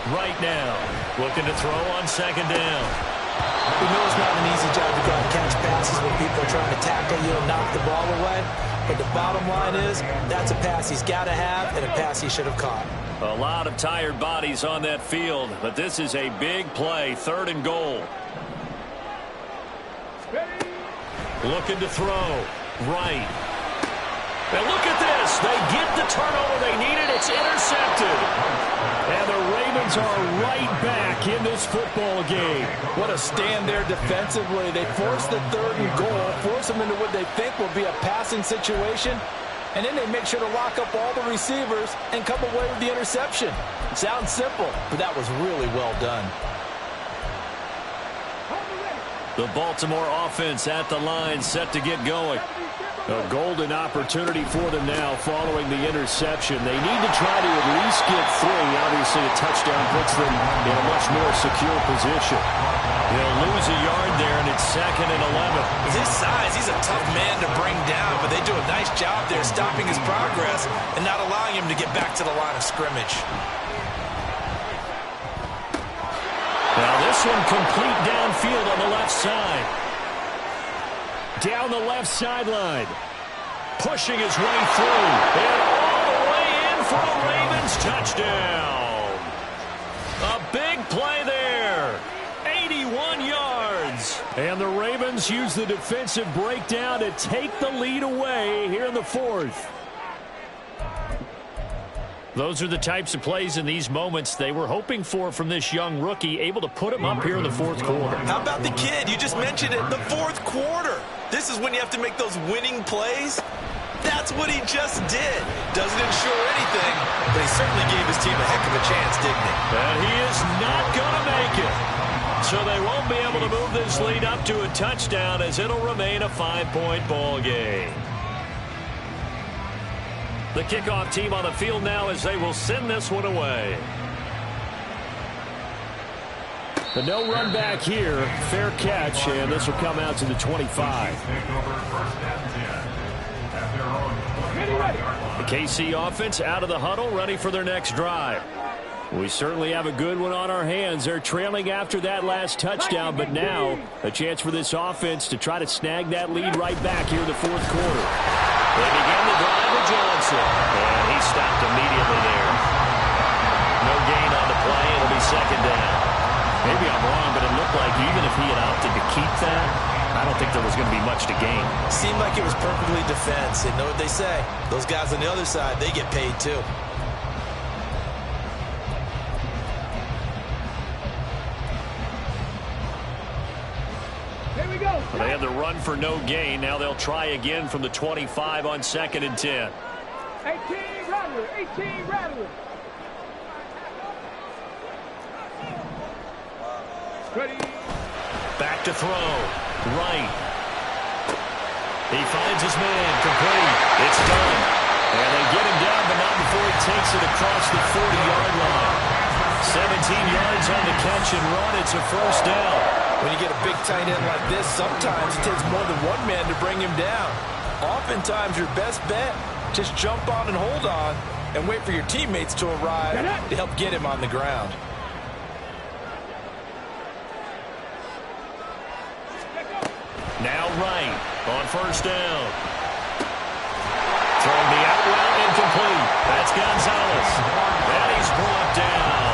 Right now, looking to throw on second down. We know it's not an easy job to go and catch passes when people are trying to tackle you and knock the ball away. But the bottom line is, that's a pass he's got to have and a pass he should have caught. A lot of tired bodies on that field, but this is a big play, 3rd and goal. Looking to throw. Right. And look at this. They get the turnover they needed. It's intercepted. And the Ravens are right back in this football game. What a stand there defensively. They force the 3rd and goal, force them into what they think will be a passing situation, and then they make sure to lock up all the receivers and come away with the interception. Sounds simple, but that was really well done. The Baltimore offense at the line, set to get going. A golden opportunity for them now following the interception. They need to try to at least get 3. Obviously, a touchdown puts them in a much more secure position. They'll lose a yard there, and it's 2nd and 11. With his size, he's a tough man to bring down, but they do a nice job there stopping his progress and not allowing him to get back to the line of scrimmage. Now this one complete downfield on the left side. Down the left sideline. Pushing his way through. And all the way in for a Ravens touchdown. A big play there. 81 yards. And the Ravens use the defensive breakdown to take the lead away here in the 4th. Those are the types of plays in these moments they were hoping for from this young rookie, able to put him up here in the fourth quarter. How about the kid? You just mentioned it, the fourth quarter. This is when you have to make those winning plays. That's what he just did. Doesn't ensure anything, but he certainly gave his team a heck of a chance, didn't he? And he is not going to make it. So they won't be able to move this lead up to a touchdown as it'll remain a 5-point ball game. The kickoff team on the field now as they will send this one away. But no run back here. Fair catch, and this will come out to the 25. The KC offense out of the huddle, ready for their next drive. We certainly have a good one on our hands. They're trailing after that last touchdown, but now a chance for this offense to try to snag that lead right back here in the fourth quarter. They begin the drive with Johnson, and he stopped immediately there. No gain on the play. It'll be second down. Maybe I'm wrong, but it looked like even if he had opted to keep that, I don't think there was going to be much to gain. Seemed like it was perfectly defense. And know what they say? Those guys on the other side, they get paid too. Here we go. They had the run for no gain. Now they'll try again from the 25 on 2nd and 10. 18 Rattler. 18 Rattler. Ready. Back to throw. Right. He finds his man. Complete. It's done. And they get him down, but not before he takes it across the 40-yard line. 17 yards on the catch and run. It's a first down. When you get a big tight end like this, sometimes it takes more than one man to bring him down. Oftentimes, your best bet, just jump on and hold on and wait for your teammates to arrive to help get him on the ground. Now right on first down. Throwing the out route incomplete. That's Gonzalez. And he's brought down.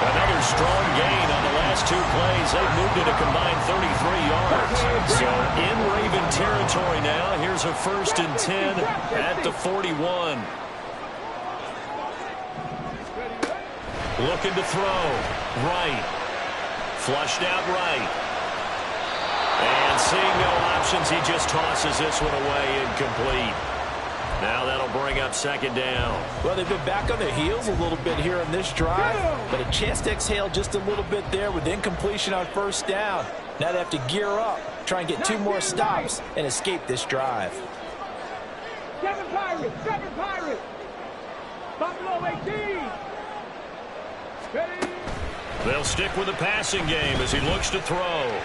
Another strong gain on the last two plays. They've moved it a combined 33 yards. So in Raven territory now. Here's a 1st and 10 at the 41. Looking to throw. Right. Flushed out right. And seeing no options, he just tosses this one away, incomplete. Now that'll bring up second down. Well, they've been back on their heels a little bit here on this drive, but a chance to exhale just a little bit there with incompletion on first down. Now they have to gear up, try and get 2 more stops, and escape this drive. 7 Pirates. 7 Pirates. Buffalo 18. Ready. They'll stick with the passing game as he looks to throw.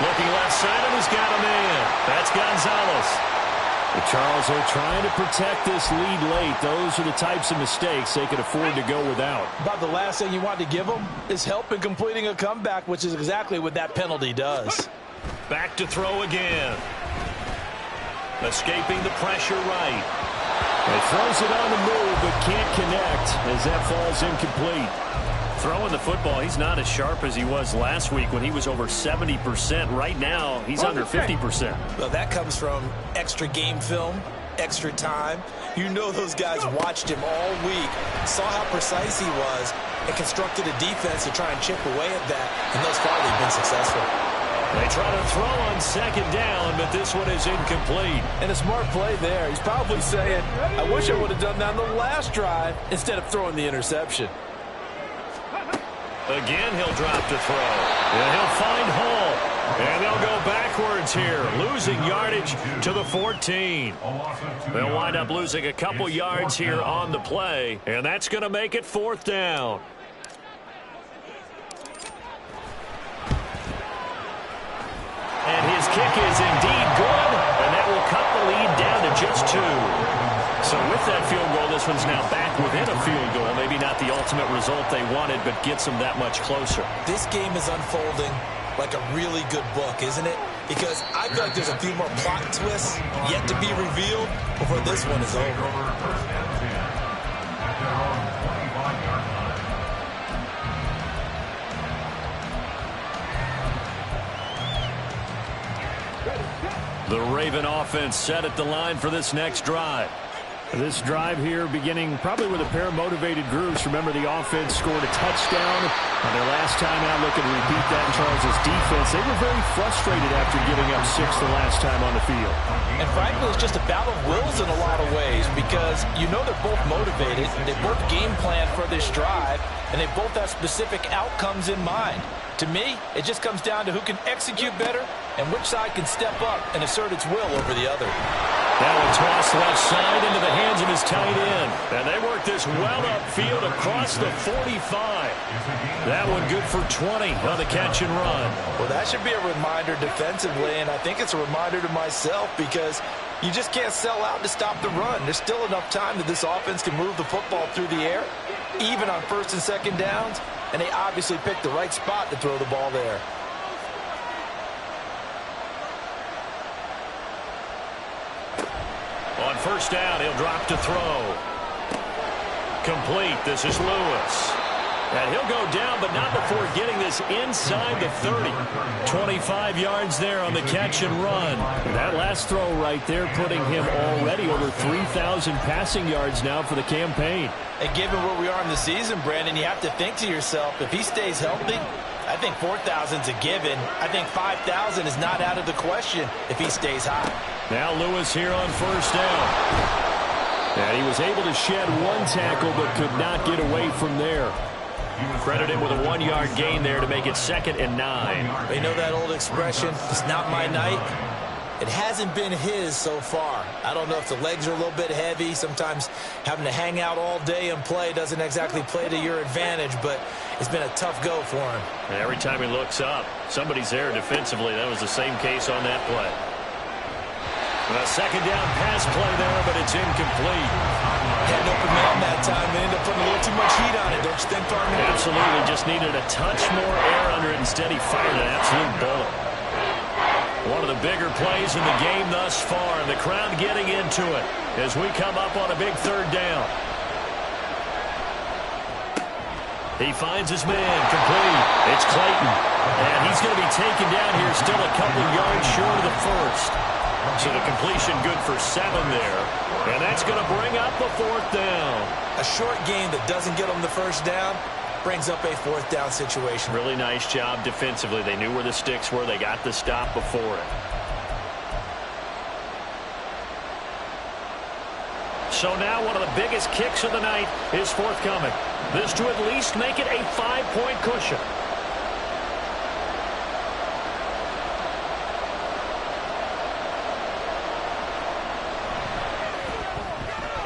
Looking left side, and he's got a man. That's Gonzalez. But Charles, they're trying to protect this lead late. Those are the types of mistakes they could afford to go without. About the last thing you want to give them is help in completing a comeback, which is exactly what that penalty does. Back to throw again. Escaping the pressure right. He throws it on the move, but can't connect as that falls incomplete. Throwing the football, he's not as sharp as he was last week when he was over 70%. Right now, he's under 50%. Well, that comes from extra game film, extra time. You know those guys watched him all week, saw how precise he was, and constructed a defense to try and chip away at that. And thus far, they've been successful. They try to throw on second down, but this one is incomplete. And a smart play there. He's probably saying, I wish I would have done that on the last drive instead of throwing the interception. Again, he'll drop to throw. And he'll find Hall. And they'll go backwards here, losing yardage to the 14. They'll wind up losing a couple yards here on the play, and that's going to make it 4th down. And his kick is indeed good, and that will cut the lead down to just 2. So with that field goal, this one's now back within a field goal. Maybe not the ultimate result they wanted, but gets them that much closer. This game is unfolding like a really good book, isn't it? Because I feel like there's a few more plot twists yet to be revealed before this one is over. The Raven offense set at the line for this next drive. This drive here beginning probably with a pair of motivated groups. Remember, the offense scored a touchdown on their last time out. Looking to repeat that in Charles' defense. They were very frustrated after giving up 6 the last time on the field. And frankly, it's just a battle of wills in a lot of ways because you know they're both motivated. They both game plan for this drive, and they both have specific outcomes in mind. To me, it just comes down to who can execute better and which side can step up and assert its will over the other. That one tossed left side into the hands of his tight end. And they work this well upfield across the 45. That one good for 20 on the catch and run. Well, that should be a reminder defensively, and I think it's a reminder to myself because you just can't sell out to stop the run. There's still enough time that this offense can move the football through the air, even on first and second downs, and they obviously picked the right spot to throw the ball there. On first down, he'll drop to throw. Complete. This is Lewis. And he'll go down, but not before getting this inside the 30. 25 yards there on the catch and run. That last throw right there putting him already over 3,000 passing yards now for the campaign. And given where we are in the season, Brandon, you have to think to yourself, if he stays healthy, I think 4,000's a given. I think 5,000 is not out of the question if he stays high. Now Lewis here on first down. And he was able to shed one tackle but could not get away from there. Credit him with a 1-yard gain there to make it 2nd and 9. You know that old expression, it's not my night? It hasn't been his so far. I don't know if the legs are a little bit heavy. Sometimes having to hang out all day and play doesn't exactly play to your advantage, but it's been a tough go for him. And every time he looks up, somebody's there defensively. That was the same case on that play. A second down pass play there, but it's incomplete. Had an open man that time and ended up putting a little too much heat on it, don't you think, partner? Absolutely. Just needed a touch more air under it. Instead, he fired an absolute bullet. One of the bigger plays in the game thus far, and the crowd getting into it as we come up on a big third down. He finds his man, complete. It's Clayton, and he's going to be taken down here, still a couple yards short of the first. So the completion good for 7 there, and that's going to bring up the 4th down. A short game that doesn't get them the first down brings up a 4th down situation. Really nice job defensively. They knew where the sticks were. They got the stop before it. So now one of the biggest kicks of the night is forthcoming. This to at least make it a 5-point cushion.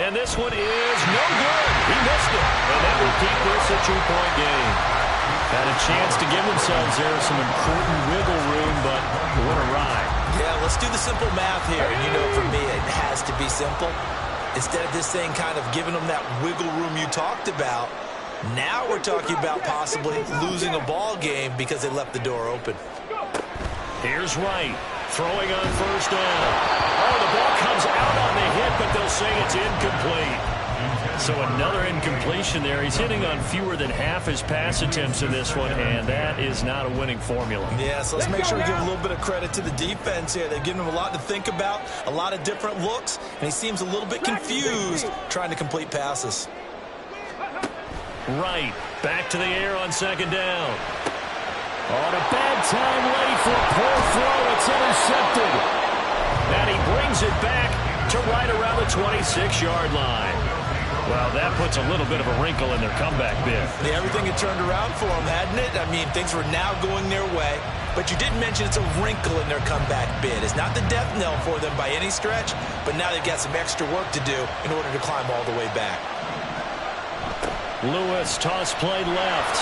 And this one is no good. He missed it. And that will keep this a 2-point game. Had a chance to give themselves there some important wiggle room, but what a ride. Yeah, let's do the simple math here. And you know, for me, it has to be simple. Instead of this thing kind of giving them that wiggle room you talked about, now we're talking about possibly losing a ball game because they left the door open. Here's Wright throwing on first down. Oh, the ball comes out on the hit, but they'll say it's incomplete. So another incompletion there. He's hitting on fewer than half his pass attempts in this one, and that is not a winning formula. Yeah, so let's make sure we give a little bit of credit to the defense here. They've given him a lot to think about, a lot of different looks, and he seems a little bit confused trying to complete passes. Wright back to the air on second down. On a bad time late for a poor throw. It's intercepted. And he brings it back to right around the 26-yard line. Well, that puts a little bit of a wrinkle in their comeback bid. Yeah, everything had turned around for them, hadn't it? I mean, things were now going their way. But you did mention it's a wrinkle in their comeback bid. It's not the death knell for them by any stretch, but now they've got some extra work to do in order to climb all the way back. Lewis, toss played left.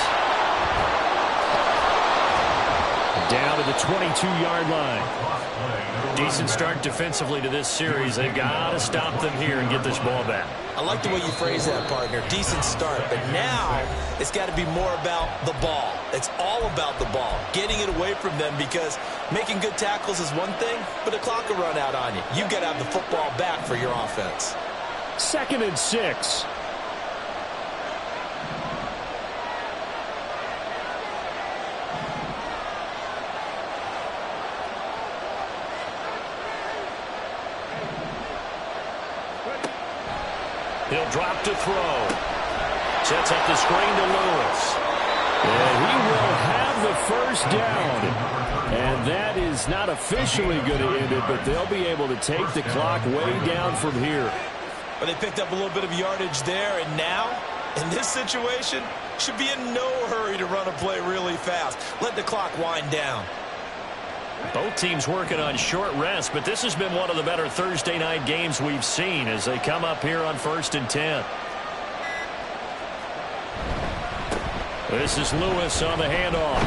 Down to the 22-yard line. Decent start defensively to this series. They've got to stop them here and get this ball back. I like the way you phrase that, partner. Decent start. But now it's got to be more about the ball. It's all about the ball. Getting it away from them because making good tackles is one thing, but the clock will run out on you. You've got to have the football back for your offense. 2nd and 6. He'll drop to throw. Sets up the screen to Lewis. And he will have the first down. And that is not officially going to end it, but they'll be able to take the clock way down from here. But they picked up a little bit of yardage there, and now, in this situation, should be in no hurry to run a play really fast. Let the clock wind down. Both teams working on short rest, but this has been one of the better Thursday night games we've seen as they come up here on 1st and 10. This is Lewis on the handoff.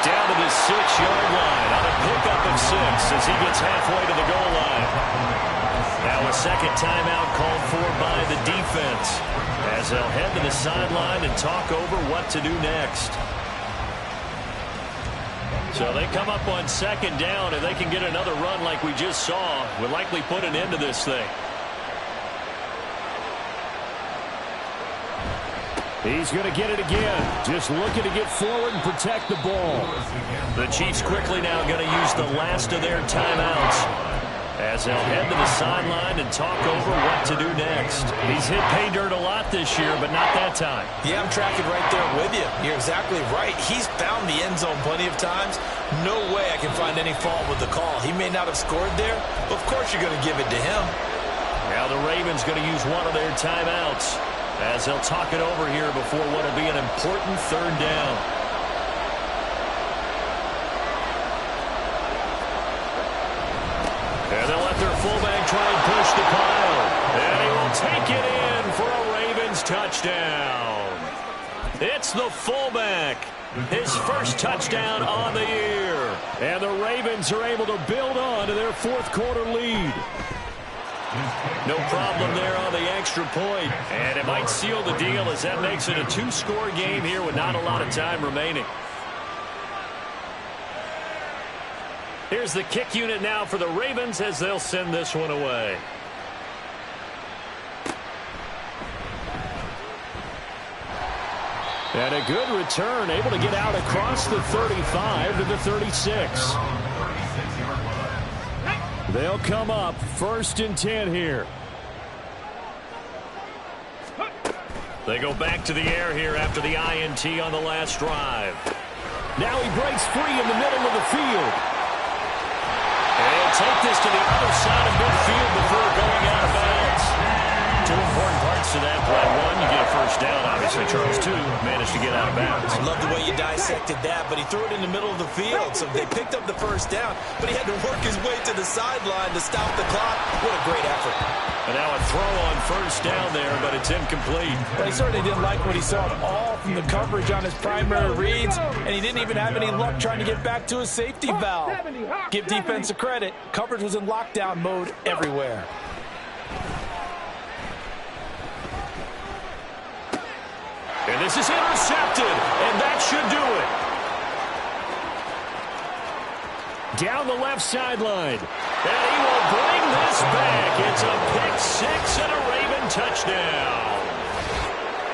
Down to the 6-yard line on a pickup of 6 as he gets halfway to the goal line. Now a second timeout called for by the defense as they'll head to the sideline and talk over what to do next. So they come up on 2nd down, and they can get another run like we just saw. Will likely put an end to this thing. He's going to get it again. Just looking to get forward and protect the ball. The Chiefs quickly now going to use the last of their timeouts as they'll head to the sideline and talk over what to do next. He's hit pay dirt a lot this year, but not that time. Yeah, I'm tracking right there with you. You're exactly right. He's found the end zone plenty of times. No way I can find any fault with the call. He may not have scored there, but of course you're going to give it to him. Now the Ravens going to use one of their timeouts as they'll talk it over here before what will be an important 3rd down. And they'll let their fullback try and push the pile. And he will take it in for a Ravens touchdown. It's the fullback. His first touchdown on the year. And the Ravens are able to build on to their 4th quarter lead. No problem there on the extra point. And it might seal the deal as that makes it a 2-score game here with not a lot of time remaining. Here's the kick unit now for the Ravens as they'll send this one away. And a good return, able to get out across the 35 to the 36. They'll come up 1st and 10 here. They go back to the air here after the INT on the last drive. Now he breaks free in the middle of the field. And he'll take this to the other side of midfield before going out of bounds. 2 important parts to that play. 1, you get a first down, obviously. Charles, 2, managed to get out of bounds. I love the way you dissected that, but he threw it in the middle of the field, so they picked up the first down, but he had to work his way to the sideline to stop the clock. What a great effort. And now a throw on first down there, but it's incomplete. But he certainly didn't like what he saw at all from the coverage on his primary reads, and he didn't even have any luck trying to get back to his safety valve. Give defense a credit. Coverage was in lockdown mode everywhere. And this is intercepted, and that should do it. Down the left sideline. And he will bring this back. It's a pick 6 and a Raven touchdown.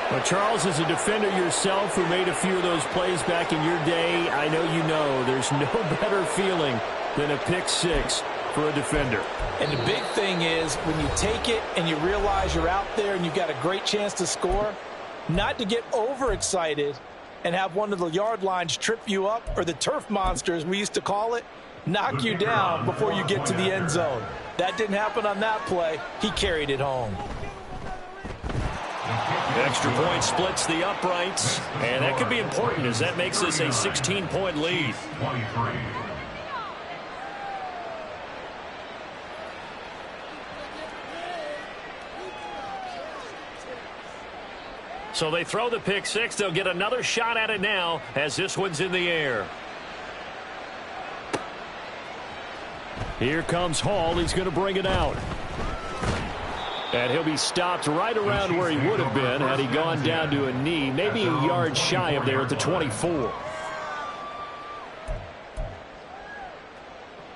Well, Charles, as a defender yourself who made a few of those plays back in your day, I know you know there's no better feeling than a pick 6 for a defender. And the big thing is when you take it and you realize you're out there and you've got a great chance to score, not to get overexcited and have one of the yard lines trip you up, or the turf monsters, we used to call it, knock you down before you get to the end zone. That didn't happen on that play. He carried it home. Extra point splits the uprights, and that could be important as that makes this a 16-point lead. So they throw the pick 6. They'll get another shot at it now as this one's in the air. Here comes Hall. He's going to bring it out. And he'll be stopped right around where he would have been had he gone down to a knee, maybe a yard shy of there at the 24.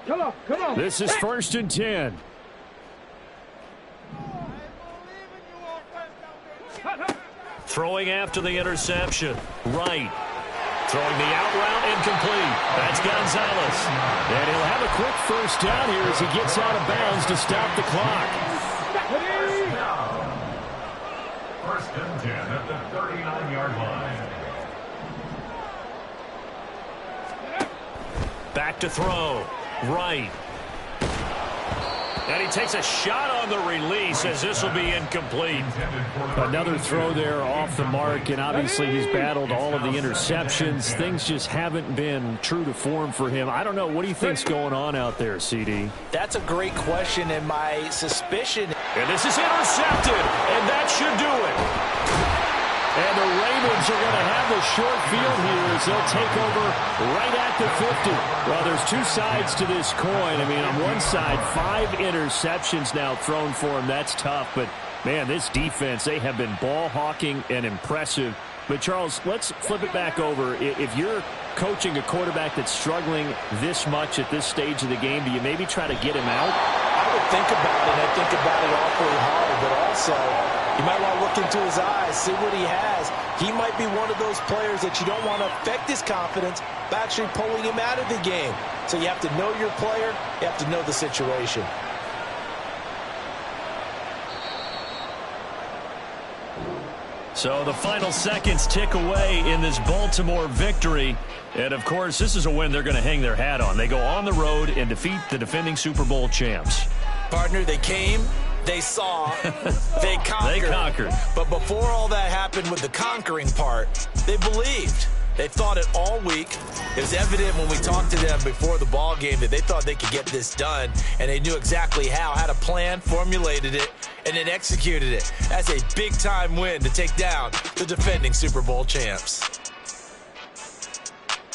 Come on. This is 1st and 10. Throwing after the interception. Right. Throwing the out route incomplete. That's Gonzalez. And he'll have a quick first down here as he gets out of bounds to stop the clock. First and 10 at the 39-yard line. Back to throw. Right. And he takes a shot on the release as this will be incomplete. Another throw there off the mark, and obviously he's battled all of the interceptions. Things just haven't been true to form for him. I don't know. What do you think's going on out there, CD? That's a great question, and my suspicion. And this is intercepted, and that should do it. And the Ravens are going to have the short field here as they'll take over right at the 50. Well, there's two sides to this coin. I mean, on one side, 5 interceptions now thrown for him. That's tough. But, man, this defense, they have been ball hawking and impressive. But, Charles, let's flip it back over. If you're coaching a quarterback that's struggling this much at this stage of the game, do you maybe try to get him out? I would think about it, and I think about it awfully hard, but also you might want to look into his eyes, see what he has. He might be one of those players that you don't want to affect his confidence by actually pulling him out of the game. So you have to know your player, you have to know the situation. So the final seconds tick away in this Baltimore victory. And, of course, this is a win they're going to hang their hat on. They go on the road and defeat the defending Super Bowl champs. Partner, they came, they saw, they conquered. They conquered. But before all that happened with the conquering part, they believed. They thought it all week. It was evident when we talked to them before the ball game that they thought they could get this done, and they knew exactly how, had a plan, formulated it, and then executed it. That's a big-time win to take down the defending Super Bowl champs.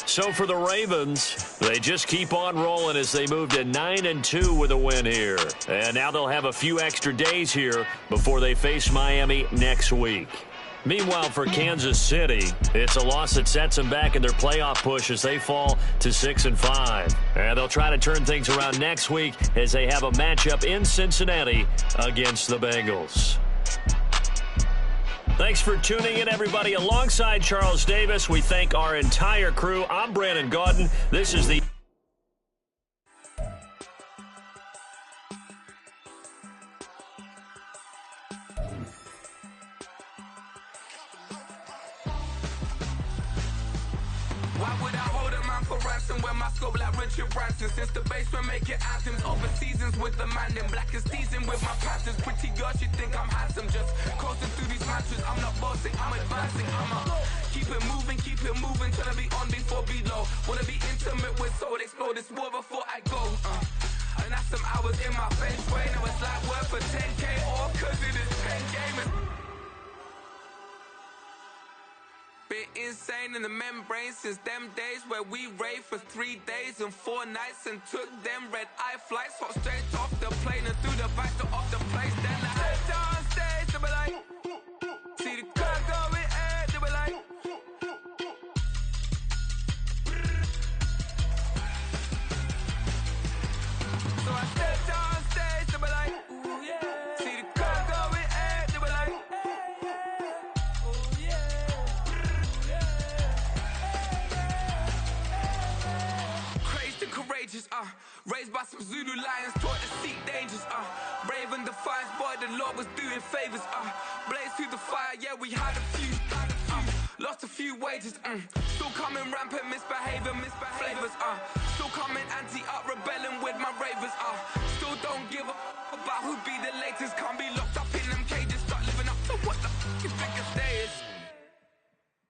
So for the Ravens, they just keep on rolling as they move to 9-2 with a win here. And now they'll have a few extra days here before they face Miami next week. Meanwhile, for Kansas City, it's a loss that sets them back in their playoff push as they fall to 6-5. And they'll try to turn things around next week as they have a matchup in Cincinnati against the Bengals. Thanks for tuning in, everybody. Alongside Charles Davis, we thank our entire crew. I'm Brandon Gaudin. This is the Why would I hold a man for ransom when my scope like Richard Branson? Since the basement making anthems over seasons with the man, then black is seasoned with my patterns. Pretty girls, you think I'm handsome, just coasting through these matches. I'm not bossing, I'm advancing. Keep it moving, trying to be on before below. Wanna be intimate with soul, explore this war before I go. And that's some hours in my bench way. Now it's like work for 10K, all cause it is 10 gamers. Been insane in the membrane since them days where we raved for 3 days and 4 nights and took them red-eye flights, hot straight off the plane and through the back door of the place. Then I stepped on stage, they were like, see the crowd going air, they were like, so I stepped on stage, they were like, ooh yeah, see the crowd going air, they were like, oh yeah. Courageous, raised by some Zulu lions, taught to seek dangers, brave and defiant, boy, the Lord was doing favors, blaze through the fire, yeah, we had a few, lost a few wages, still coming rampant, misbehavior, flavors, still coming anti-up, rebelling with my ravers, still don't give a about who be the latest, can't be locked up in them cages, start living up to what the you think a day is.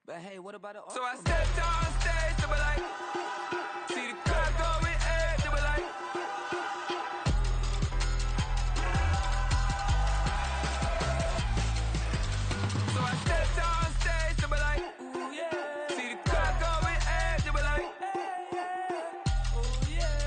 But hey, what about it? So I stepped on stage, they were like, see the crowd going air, they were like, so I stepped on stage, they were like, ooh yeah, see the crowd going air, they were like, oh yeah,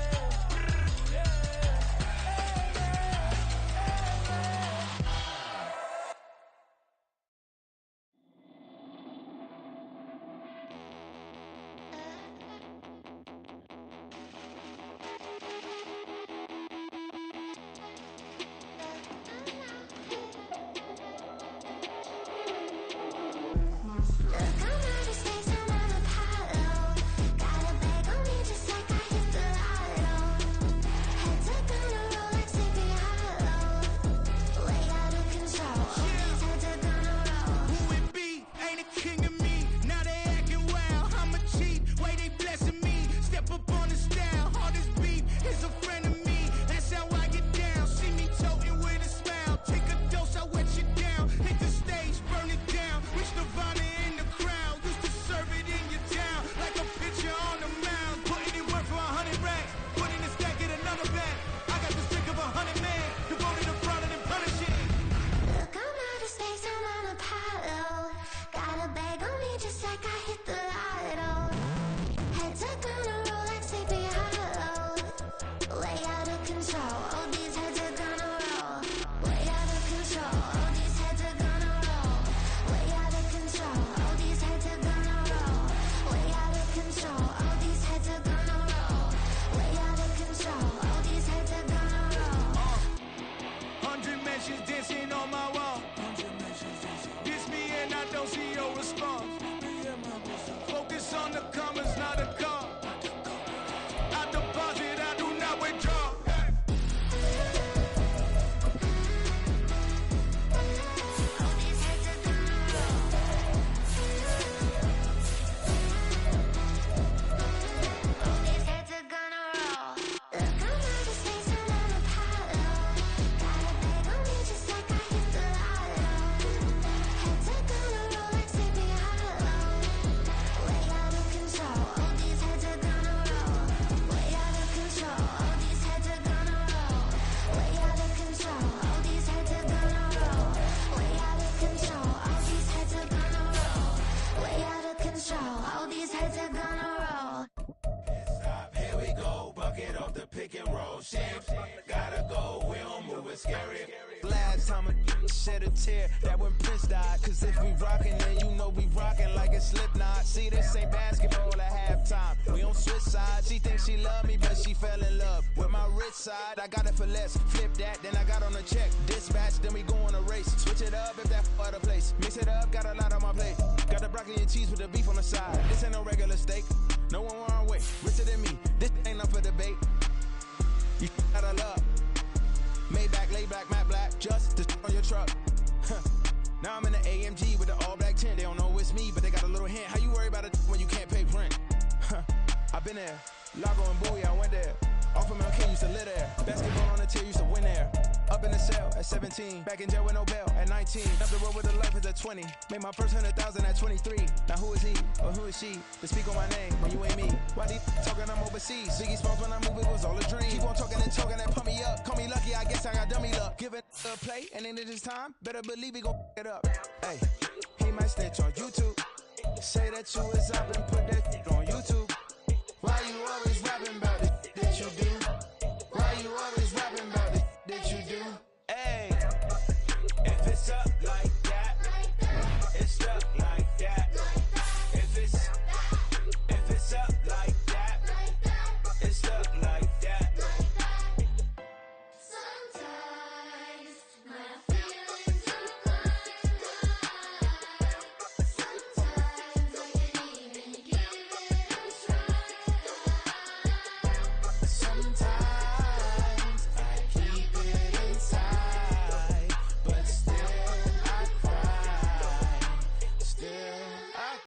scary. Last time a shed a tear, that when Prince died. Cause if we rockin', then you know we rockin' like a Slipknot. See, this ain't basketball at halftime. We on switch sides. She thinks she love me, but she fell in love with my rich side. I got it for less. Flip that, then I got on a check. Dispatch, then we go on a race. Switch it up if that other place. Mix it up, got a lot on my plate. Got the broccoli and cheese with the beef on the side. This ain't no regular steak. No one wrong way. Richer than me. This ain't up for debate. You got a love. Maybach, lay back, matte black, just to on your truck. Now I'm in the AMG with the all black tint. They don't know it's me, but they got a little hint. How you worry about it when you can't pay rent? I've been there. Lago and Bowie, I went there. Off of MLK, used to live there. Basketball on the tier, used to win there. Up in the cell at 17. Back in jail with no bail at 19. Up the road with the life at 20. Made my first 100,000 at 23. Now who is he or who is she to speak on my name when you ain't me? Why they talking I'm overseas? Biggie Smalls when I move, it was all a dream. Keep on talking and pump me up. Call me lucky, I guess I got dummy luck. Give it a play, and then it is time. Better believe we gon' it up. Hey, he might snitch on YouTube. Say that you was up and put that on YouTube. Why you always rapping about it that you do? Why you always